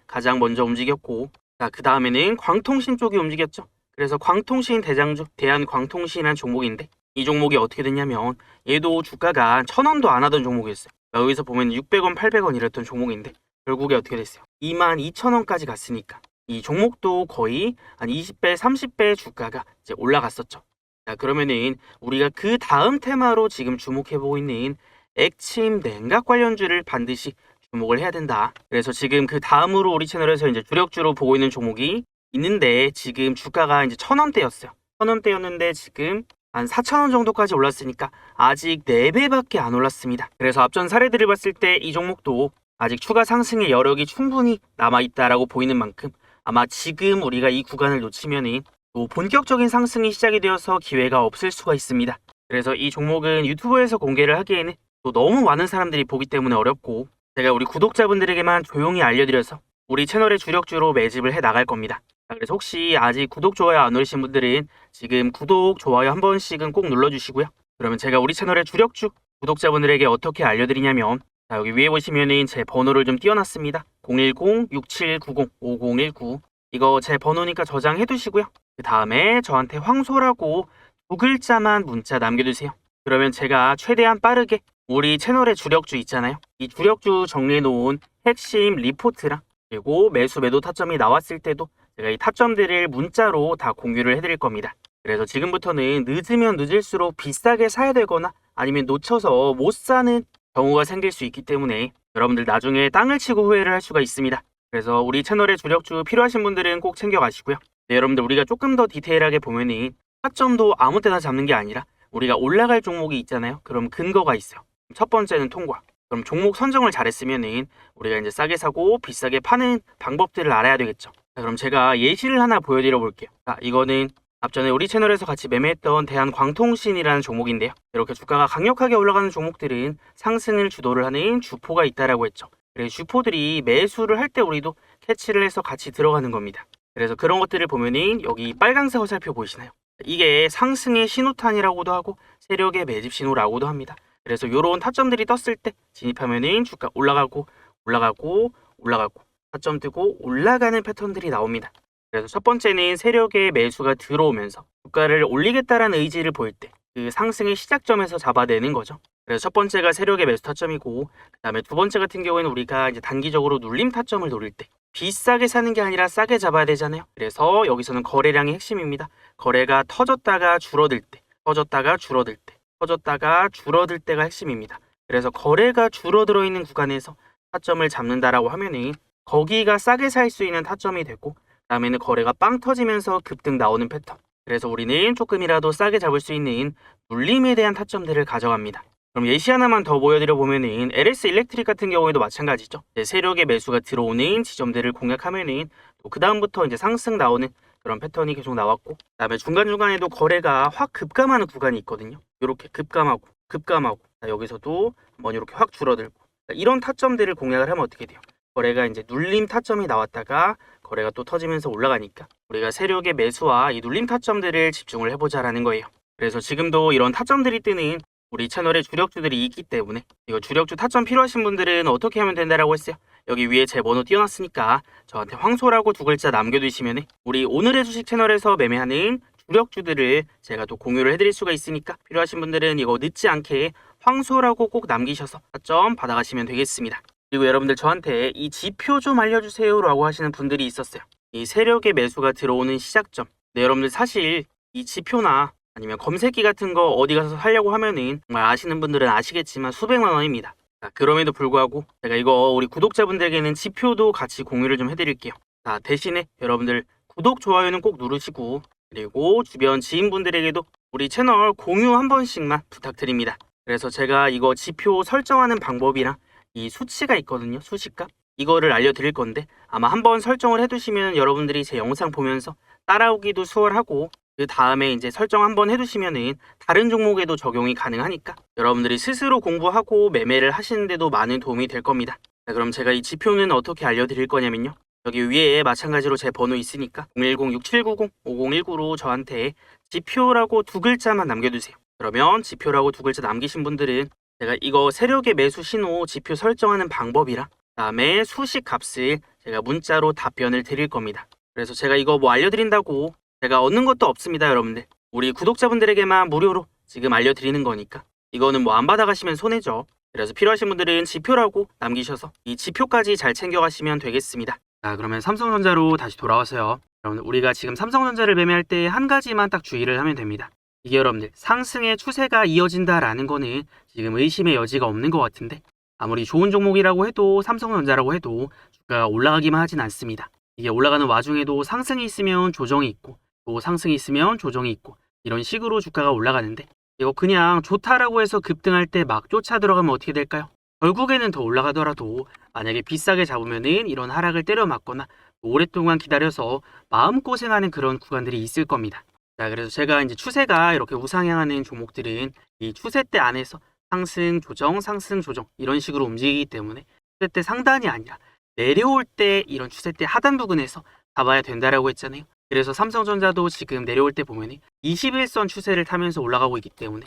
가장 먼저 움직였고, 그 다음에는 광통신 쪽이 움직였죠. 그래서 광통신 대장주, 대한광통신이라는 종목인데, 이 종목이 어떻게 됐냐면 얘도 주가가 1,000원도 안 하던 종목이었어요. 여기서 보면 600원, 800원 이랬던 종목인데 결국에 어떻게 됐어요? 22,000원까지 갔으니까 이 종목도 거의 한 20배, 30배 주가가 이제 올라갔었죠. 자, 그러면은 우리가 그 다음 테마로 지금 주목해보고 있는 액침 냉각 관련주를 반드시 주목을 해야 된다. 그래서 지금 그 다음으로 우리 채널에서 이제 주력주로 보고 있는 종목이 있는데, 지금 주가가 이제 1,000원대였어요. 1,000원대였는데 지금 한 4,000원 정도까지 올랐으니까 아직 4배밖에 안 올랐습니다. 그래서 앞전 사례들을 봤을 때 이 종목도 아직 추가 상승의 여력이 충분히 남아있다라고 보이는 만큼 아마 지금 우리가 이 구간을 놓치면은 또 본격적인 상승이 시작이 되어서 기회가 없을 수가 있습니다. 그래서 이 종목은 유튜브에서 공개를 하기에는 또 너무 많은 사람들이 보기 때문에 어렵고, 제가 우리 구독자분들에게만 조용히 알려드려서 우리 채널의 주력주로 매집을 해 나갈 겁니다. 그래서 혹시 아직 구독, 좋아요 안 누르신 분들은 지금 구독, 좋아요 한 번씩은 꼭 눌러주시고요. 그러면 제가 우리 채널의 주력주 구독자분들에게 어떻게 알려드리냐면, 여기 위에 보시면은 제 번호를 좀 띄워놨습니다. 010-6790-5019. 이거 제 번호니까 저장해 두시고요. 그 다음에 저한테 황소라고 두 글자만 문자 남겨주세요. 그러면 제가 최대한 빠르게 우리 채널의 주력주 있잖아요. 이 주력주 정리해 놓은 핵심 리포트랑 그리고 매수 매도 타점이 나왔을 때도 제가 이 타점들을 문자로 다 공유를 해드릴 겁니다. 그래서 지금부터는 늦으면 늦을수록 비싸게 사야 되거나 아니면 놓쳐서 못 사는 경우가 생길 수 있기 때문에 여러분들 나중에 땅을 치고 후회를 할 수가 있습니다. 그래서 우리 채널의 주력주 필요하신 분들은 꼭 챙겨가시고요. 네, 여러분들 우리가 조금 더 디테일하게 보면은 타점도 아무 때나 잡는 게 아니라 우리가 올라갈 종목이 있잖아요. 그럼 근거가 있어요. 첫 번째는 통과. 그럼 종목 선정을 잘했으면은 우리가 이제 싸게 사고 비싸게 파는 방법들을 알아야 되겠죠. 자, 그럼 제가 예시를 하나 보여드려 볼게요. 자, 이거는 앞전에 우리 채널에서 같이 매매했던 대한광통신이라는 종목인데요. 이렇게 주가가 강력하게 올라가는 종목들은 상승을 주도를 하는 주포가 있다라고 했죠. 그래서 주포들이 매수를 할 때 우리도 캐치를 해서 같이 들어가는 겁니다. 그래서 그런 것들을 보면은 여기 빨간색 화살표 보이시나요? 이게 상승의 신호탄이라고도 하고 세력의 매집 신호라고도 합니다. 그래서 이런 타점들이 떴을 때 진입하면은 주가 올라가고 올라가고 올라가고 타점 뜨고 올라가는 패턴들이 나옵니다. 그래서 첫 번째는 세력의 매수가 들어오면서 주가를 올리겠다라는 의지를 보일 때 그 상승의 시작점에서 잡아내는 거죠. 그래서 첫 번째가 세력의 매수 타점이고 그다음에 두 번째 같은 경우에는 우리가 이제 단기적으로 눌림 타점을 노릴 때 비싸게 사는 게 아니라 싸게 잡아야 되잖아요. 그래서 여기서는 거래량이 핵심입니다. 거래가 터졌다가 줄어들 때, 터졌다가 줄어들 때, 터졌다가 줄어들 때가 핵심입니다. 그래서 거래가 줄어들어 있는 구간에서 타점을 잡는다라고 하면은 거기가 싸게 살 수 있는 타점이 되고 그다음에는 거래가 빵 터지면서 급등 나오는 패턴. 그래서 우리는 조금이라도 싸게 잡을 수 있는 눌림에 대한 타점들을 가져갑니다. 그럼 예시 하나만 더 보여드려 보면은 LS 일렉트릭 같은 경우에도 마찬가지죠. 세력의 매수가 들어오는 지점들을 공략하면은 또 그 다음부터 이제 상승 나오는 그런 패턴이 계속 나왔고, 그다음에 중간중간에도 거래가 확 급감하는 구간이 있거든요. 이렇게 급감하고 급감하고 여기서도 한번 이렇게 확 줄어들고 이런 타점들을 공략을 하면 어떻게 돼요? 거래가 이제 눌림 타점이 나왔다가 거래가 또 터지면서 올라가니까 우리가 세력의 매수와 이 눌림 타점들을 집중을 해보자라는 거예요. 그래서 지금도 이런 타점들이 뜨는 우리 채널에 주력주들이 있기 때문에 이거 주력주 타점 필요하신 분들은 어떻게 하면 된다라고 했어요? 여기 위에 제 번호 띄워놨으니까 저한테 황소라고 두 글자 남겨두시면 우리 오늘의 주식 채널에서 매매하는 주력주들을 제가 또 공유를 해드릴 수가 있으니까 필요하신 분들은 이거 늦지 않게 황소라고 꼭 남기셔서 타점 받아가시면 되겠습니다. 그리고 여러분들 저한테 이 지표 좀 알려주세요 라고 하시는 분들이 있었어요. 이 세력의 매수가 들어오는 시작점. 네, 여러분들 사실 이 지표나 아니면 검색기 같은 거 어디 가서 사려고 하면은 정말 아시는 분들은 아시겠지만 수백만 원입니다. 자, 그럼에도 불구하고 제가 이거 우리 구독자분들에게는 지표도 같이 공유를 좀 해드릴게요. 자, 대신에 여러분들 구독, 좋아요는 꼭 누르시고 그리고 주변 지인분들에게도 우리 채널 공유 한 번씩만 부탁드립니다. 그래서 제가 이거 지표 설정하는 방법이랑 이 수치가 있거든요. 수식값. 이거를 알려드릴 건데 아마 한번 설정을 해두시면 여러분들이 제 영상 보면서 따라오기도 수월하고 그 다음에 이제 설정 한번 해두시면은 다른 종목에도 적용이 가능하니까 여러분들이 스스로 공부하고 매매를 하시는데도 많은 도움이 될 겁니다. 자, 그럼 제가 이 지표는 어떻게 알려드릴 거냐면요. 여기 위에 마찬가지로 제 번호 있으니까 010-6790-5019로 저한테 지표라고 두 글자만 남겨두세요. 그러면 지표라고 두 글자 남기신 분들은 제가 이거 세력의 매수 신호 지표 설정하는 방법이랑 그다음에 수식 값을 제가 문자로 답변을 드릴 겁니다. 그래서 제가 이거 뭐 알려드린다고 제가 얻는 것도 없습니다, 여러분들. 우리 구독자분들에게만 무료로 지금 알려드리는 거니까 이거는 뭐 안 받아가시면 손해죠. 그래서 필요하신 분들은 지표라고 남기셔서 이 지표까지 잘 챙겨가시면 되겠습니다. 자, 그러면 삼성전자로 다시 돌아와서요. 여러분들 우리가 지금 삼성전자를 매매할 때 한 가지만 딱 주의를 하면 됩니다. 이게 여러분들 상승의 추세가 이어진다라는 거는 지금 의심의 여지가 없는 것 같은데 아무리 좋은 종목이라고 해도 삼성전자라고 해도 주가가 올라가기만 하진 않습니다. 이게 올라가는 와중에도 상승이 있으면 조정이 있고 또 상승이 있으면 조정이 있고 이런 식으로 주가가 올라가는데 이거 그냥 좋다라고 해서 급등할 때 막 쫓아 들어가면 어떻게 될까요? 결국에는 더 올라가더라도 만약에 비싸게 잡으면은 이런 하락을 때려 맞거나 오랫동안 기다려서 마음고생하는 그런 구간들이 있을 겁니다. 자, 그래서 제가 이제 추세가 이렇게 우상향하는 종목들은 이 추세 대 안에서 상승, 조정, 상승, 조정 이런 식으로 움직이기 때문에 추세 대 상단이 아니라 내려올 때 이런 추세 대 하단 부근에서 잡아야 된다라고 했잖아요. 그래서 삼성전자도 지금 내려올 때 보면 21선 추세를 타면서 올라가고 있기 때문에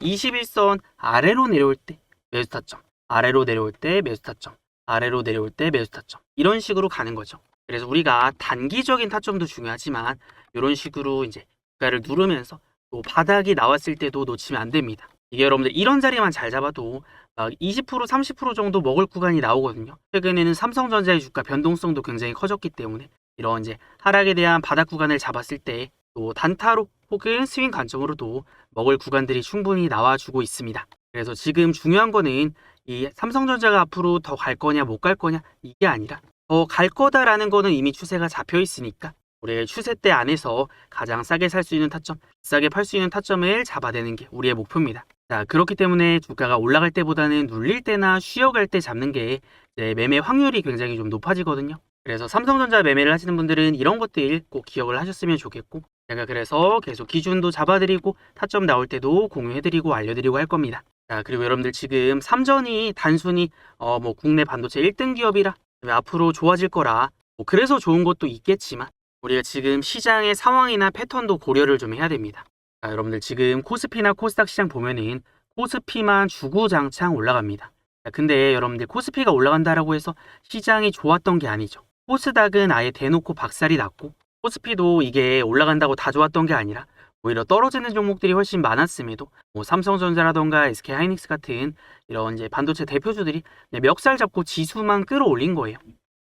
21선 아래로 내려올 때 매수 타점, 아래로 내려올 때 매수 타점, 아래로 내려올 때 매수 타점 이런 식으로 가는 거죠. 그래서 우리가 단기적인 타점도 중요하지만 이런 식으로 이제 주가를 누르면서 또 바닥이 나왔을 때도 놓치면 안 됩니다. 이게 여러분들 이런 자리만 잘 잡아도 막 20% 30% 정도 먹을 구간이 나오거든요. 최근에는 삼성전자의 주가 변동성도 굉장히 커졌기 때문에 이런 이제 하락에 대한 바닥 구간을 잡았을 때 또 단타로 혹은 스윙 관점으로도 먹을 구간들이 충분히 나와주고 있습니다. 그래서 지금 중요한 거는 이 삼성전자가 앞으로 더 갈 거냐 못 갈 거냐 이게 아니라 더 갈 거다라는 거는 이미 추세가 잡혀 있으니까 우리의 추세대 안에서 가장 싸게 살 수 있는 타점, 비싸게 팔 수 있는 타점을 잡아내는 게 우리의 목표입니다. 자, 그렇기 때문에 주가가 올라갈 때보다는 눌릴 때나 쉬어갈 때 잡는 게 이제 매매 확률이 굉장히 좀 높아지거든요. 그래서 삼성전자 매매를 하시는 분들은 이런 것들 꼭 기억을 하셨으면 좋겠고, 제가 그래서 계속 기준도 잡아드리고 타점 나올 때도 공유해드리고 알려드리고 할 겁니다. 자, 그리고 여러분들 지금 삼전이 단순히 뭐 국내 반도체 1등 기업이라 앞으로 좋아질 거라 뭐 그래서 좋은 것도 있겠지만 우리가 지금 시장의 상황이나 패턴도 고려를 좀 해야 됩니다. 자, 여러분들 지금 코스피나 코스닥 시장 보면은 코스피만 주구장창 올라갑니다. 자, 근데 여러분들 코스피가 올라간다라고 해서 시장이 좋았던 게 아니죠. 코스닥은 아예 대놓고 박살이 났고 코스피도 이게 올라간다고 다 좋았던 게 아니라 오히려 떨어지는 종목들이 훨씬 많았음에도 뭐 삼성전자라던가 SK하이닉스 같은 이런 이제 반도체 대표주들이 멱살 잡고 지수만 끌어올린 거예요.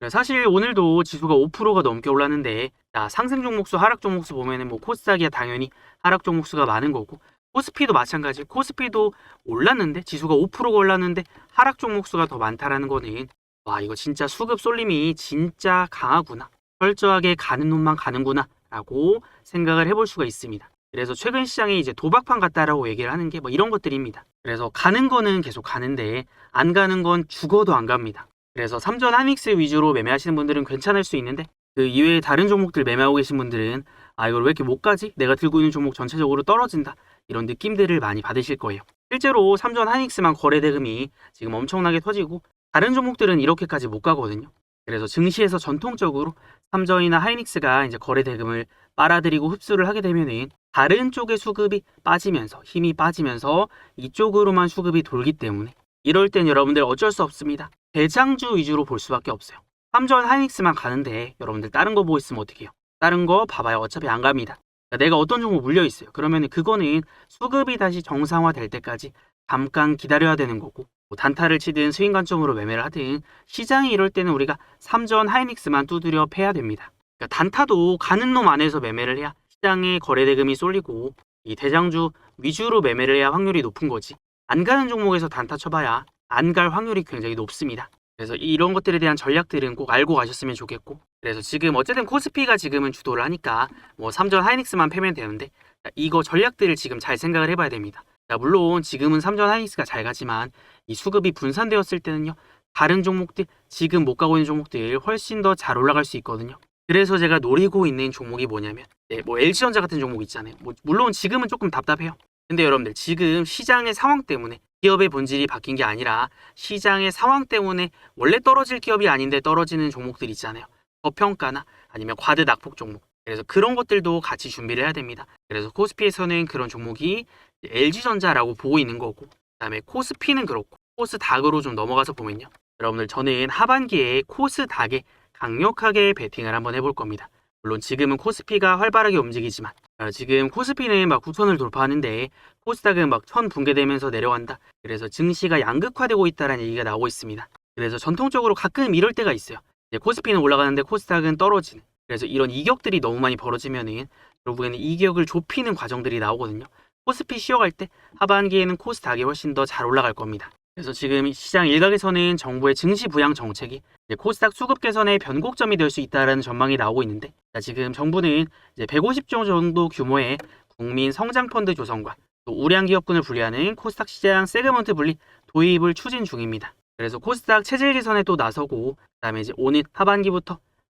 사실 오늘도 지수가 5%가 넘게 올랐는데 상승 종목수 하락 종목수 보면은 뭐 코스닥이야 당연히 하락 종목수가 많은 거고 코스피도 마찬가지. 코스피도 올랐는데 지수가 5%가 올랐는데 하락 종목수가 더 많다라는 거는 와 이거 진짜 수급 쏠림이 진짜 강하구나. 철저하게 가는 놈만 가는구나 라고 생각을 해볼 수가 있습니다. 그래서 최근 시장에 이제 도박판 같다라고 얘기를 하는 게 뭐 이런 것들입니다. 그래서 가는 거는 계속 가는데 안 가는 건 죽어도 안 갑니다. 그래서 삼전 하이닉스 위주로 매매하시는 분들은 괜찮을 수 있는데 그 이외에 다른 종목들 매매하고 계신 분들은 아 이걸 왜 이렇게 못 가지? 내가 들고 있는 종목 전체적으로 떨어진다. 이런 느낌들을 많이 받으실 거예요. 실제로 삼전 하이닉스만 거래 대금이 지금 엄청나게 터지고 다른 종목들은 이렇게까지 못 가거든요. 그래서 증시에서 전통적으로 삼전이나 하이닉스가 이제 거래 대금을 빨아들이고 흡수를 하게 되면은 다른 쪽의 수급이 빠지면서 힘이 빠지면서 이쪽으로만 수급이 돌기 때문에 이럴 땐 여러분들 어쩔 수 없습니다. 대장주 위주로 볼 수밖에 없어요. 삼전 하이닉스만 가는데 여러분들 다른 거 보고 있으면 어떻게 해요? 다른 거 봐봐요. 어차피 안 갑니다. 내가 어떤 종목 물려 있어요. 그러면 그거는 수급이 다시 정상화 될 때까지 잠깐 기다려야 되는 거고 뭐 단타를 치든 스윙 관점으로 매매를 하든 시장이 이럴 때는 우리가 삼전 하이닉스만 두드려 패야 됩니다. 그러니까 단타도 가는 놈 안에서 매매를 해야 시장에 거래 대금이 쏠리고 이 대장주 위주로 매매를 해야 확률이 높은 거지. 안 가는 종목에서 단타 쳐봐야 안 갈 확률이 굉장히 높습니다. 그래서 이런 것들에 대한 전략들은 꼭 알고 가셨으면 좋겠고 그래서 지금 어쨌든 코스피가 지금은 주도를 하니까 뭐 삼전 하이닉스만 패면 되는데 이거 전략들을 지금 잘 생각을 해봐야 됩니다. 물론 지금은 삼전 하이닉스가 잘 가지만 이 수급이 분산되었을 때는요 다른 종목들 지금 못 가고 있는 종목들 훨씬 더 잘 올라갈 수 있거든요. 그래서 제가 노리고 있는 종목이 뭐냐면 뭐 LG전자 같은 종목 있잖아요. 뭐 물론 지금은 조금 답답해요. 근데 여러분들 지금 시장의 상황 때문에 기업의 본질이 바뀐 게 아니라 시장의 상황 때문에 원래 떨어질 기업이 아닌데 떨어지는 종목들 있잖아요. 저평가나 아니면 과대 낙폭 종목. 그래서 그런 것들도 같이 준비를 해야 됩니다. 그래서 코스피에서는 그런 종목이 LG전자라고 보고 있는 거고 그다음에 코스피는 그렇고 코스닥으로 좀 넘어가서 보면요. 여러분들 저는 하반기에 코스닥에 강력하게 베팅을 한번 해볼 겁니다. 물론 지금은 코스피가 활발하게 움직이지만 지금 코스피는 막 9천을 돌파하는데 코스닥은 막 1000 붕괴되면서 내려간다. 그래서 증시가 양극화되고 있다는 얘기가 나오고 있습니다. 그래서 전통적으로 가끔 이럴 때가 있어요. 이제 코스피는 올라가는데 코스닥은 떨어지는. 그래서 이런 이격들이 너무 많이 벌어지면은 결국에는 이격을 좁히는 과정들이 나오거든요. 코스피 쉬어갈 때 하반기에는 코스닥이 훨씬 더 잘 올라갈 겁니다. 그래서 지금 시장 일각에서는 정부의 증시 부양 정책이 코스닥 수급 개선의 변곡점이 될 수 있다는 전망이 나오고 있는데 지금 정부는 이제 150조 정도 규모의 국민 성장 펀드 조성과 또 우량 기업군을 분리하는 코스닥 시장 세그먼트 분리 도입을 추진 중입니다. 그래서 코스닥 체질 개선에 또 나서고 그다음에 이제 오는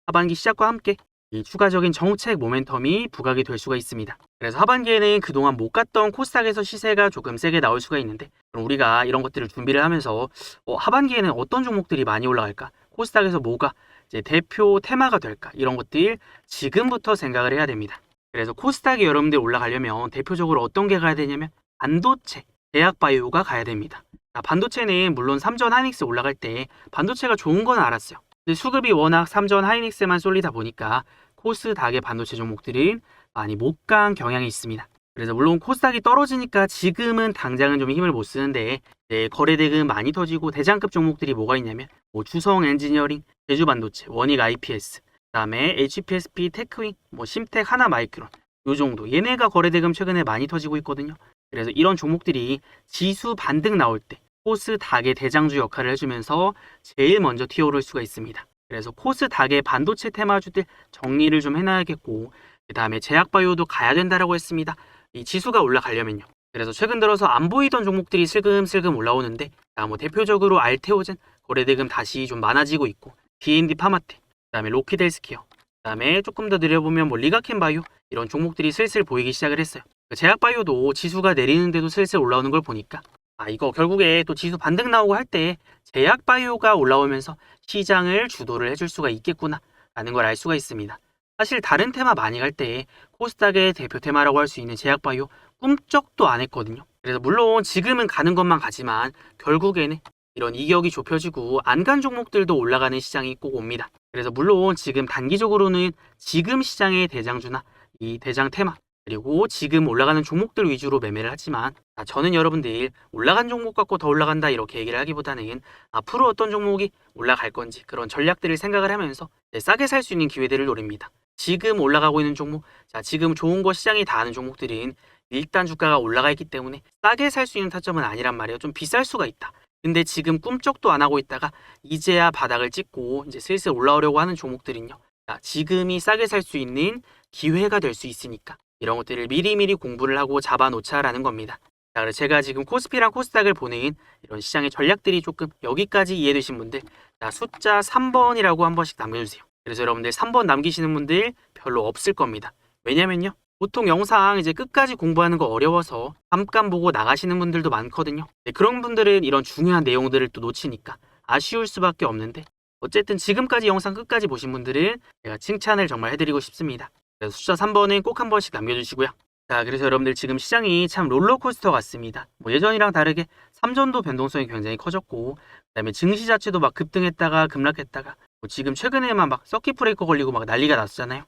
하반기 시작과 함께 이 추가적인 정책 모멘텀이 부각이 될 수가 있습니다. 그래서 하반기에는 그동안 못 갔던 코스닥에서 시세가 조금 세게 나올 수가 있는데 그럼 우리가 이런 것들을 준비를 하면서 하반기에는 어떤 종목들이 많이 올라갈까? 코스닥에서 뭐가 이제 대표 테마가 될까? 이런 것들 지금부터 생각을 해야 됩니다. 그래서 코스닥이 여러분들 올라가려면 대표적으로 어떤 게 가야 되냐면 반도체, 제약바이오가 가야 됩니다. 반도체는 물론 삼전 하이닉스 올라갈 때 반도체가 좋은 건 알았어요. 근데 수급이 워낙 삼전 하이닉스만 쏠리다 보니까 코스닥의 반도체 종목들은 많이 못 간 경향이 있습니다. 그래서 물론 코스닥이 떨어지니까 지금은 당장은 좀 힘을 못 쓰는데 거래대금 많이 터지고 대장급 종목들이 뭐가 있냐면 뭐 주성 엔지니어링, 제주반도체, 원익 IPS, 그다음에 HPSP, 테크윙, 뭐 심텍, 하나마이크론 요 정도 얘네가 거래대금 최근에 많이 터지고 있거든요. 그래서 이런 종목들이 지수 반등 나올 때 코스닥의 대장주 역할을 해주면서 제일 먼저 튀어오를 수가 있습니다. 그래서 코스닥의 반도체 테마주들 정리를 좀 해놔야겠고 그 다음에 제약바이오도 가야 된다라고 했습니다. 이 지수가 올라가려면요. 그래서 최근 들어서 안 보이던 종목들이 슬금슬금 올라오는데 뭐 대표적으로 알테오젠 거래대금 다시 좀 많아지고 있고 D&D 파마텍, 그 다음에 로키드 헬스케어, 그 다음에 조금 더 내려보면 뭐 리가켄바이오 이런 종목들이 슬슬 보이기 시작을 했어요. 제약바이오도 지수가 내리는데도 슬슬 올라오는 걸 보니까 이거 결국에 또 지수 반등 나오고 할 때 제약바이오가 올라오면서 시장을 주도를 해줄 수가 있겠구나 라는 걸 알 수가 있습니다. 사실 다른 테마 많이 갈 때 코스닥의 대표 테마라고 할 수 있는 제약바이오 꿈쩍도 안 했거든요. 그래서 물론 지금은 가는 것만 가지만 결국에는 이런 이격이 좁혀지고 안 간 종목들도 올라가는 시장이 꼭 옵니다. 그래서 물론 지금 단기적으로는 지금 시장의 대장주나 이 대장 테마 그리고 지금 올라가는 종목들 위주로 매매를 하지만 저는 여러분들 올라간 종목 갖고 더 올라간다 이렇게 얘기를 하기보다는 앞으로 어떤 종목이 올라갈 건지 그런 전략들을 생각을 하면서 싸게 살 수 있는 기회들을 노립니다. 지금 올라가고 있는 종목, 지금 좋은 거 시장이 다 아는 종목들은 일단 주가가 올라가 있기 때문에 싸게 살 수 있는 타점은 아니란 말이에요. 좀 비쌀 수가 있다. 근데 지금 꿈쩍도 안 하고 있다가 이제야 바닥을 찍고 이제 슬슬 올라오려고 하는 종목들은요. 지금이 싸게 살 수 있는 기회가 될 수 있으니까 이런 것들을 미리미리 공부를 하고 잡아놓자라는 겁니다. 그래서 제가 지금 코스피랑 코스닥을 보는 이런 시장의 전략들이 조금 여기까지 이해되신 분들 숫자 3번이라고 한 번씩 남겨주세요. 그래서 여러분들 3번 남기시는 분들 별로 없을 겁니다. 왜냐면요. 보통 영상 이제 끝까지 공부하는 거 어려워서 잠깐 보고 나가시는 분들도 많거든요. 그런 분들은 이런 중요한 내용들을 또 놓치니까 아쉬울 수밖에 없는데 어쨌든 지금까지 영상 끝까지 보신 분들은 제가 칭찬을 정말 해드리고 싶습니다. 그래서 숫자 3번은 꼭 한 번씩 남겨주시고요. 그래서 여러분들 지금 시장이 참 롤러코스터 같습니다. 예전이랑 다르게 삼전도 변동성이 굉장히 커졌고 그다음에 증시 자체도 막 급등했다가 급락했다가 지금 최근에만 막 서킷 브레이커 걸리고 막 난리가 났잖아요.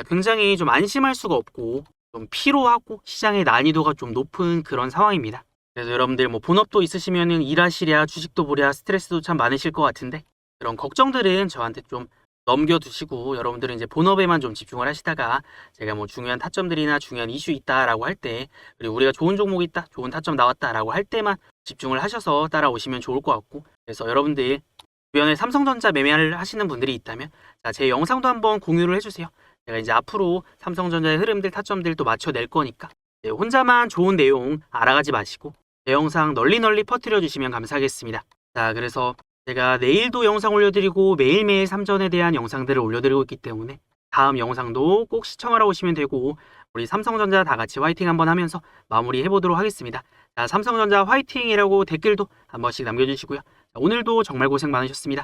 굉장히 좀 안심할 수가 없고 좀 피로하고 시장의 난이도가 좀 높은 그런 상황입니다. 그래서 여러분들 본업도 있으시면은 일하시랴 주식도 보랴 스트레스도 참 많으실 것 같은데 그런 걱정들은 저한테 좀 넘겨두시고 여러분들은 이제 본업에만 좀 집중을 하시다가 제가 중요한 타점들이나 중요한 이슈 있다라고 할 때 그리고 우리가 좋은 종목 있다 좋은 타점 나왔다라고 할 때만 집중을 하셔서 따라오시면 좋을 것 같고 그래서 여러분들 주변에 삼성전자 매매를 하시는 분들이 있다면 제 영상도 한번 공유를 해주세요. 제가 이제 앞으로 삼성전자의 흐름들 타점들도 맞춰낼 거니까 혼자만 좋은 내용 알아가지 마시고 제 영상 널리 퍼뜨려 주시면 감사하겠습니다. 그래서 제가 내일도 영상 올려드리고 매일매일 삼전에 대한 영상들을 올려드리고 있기 때문에 다음 영상도 꼭 시청하러 오시면 되고 우리 삼성전자 다 같이 화이팅 한번 하면서 마무리해보도록 하겠습니다. 삼성전자 화이팅이라고 댓글도 한 번씩 남겨주시고요. 오늘도 정말 고생 많으셨습니다.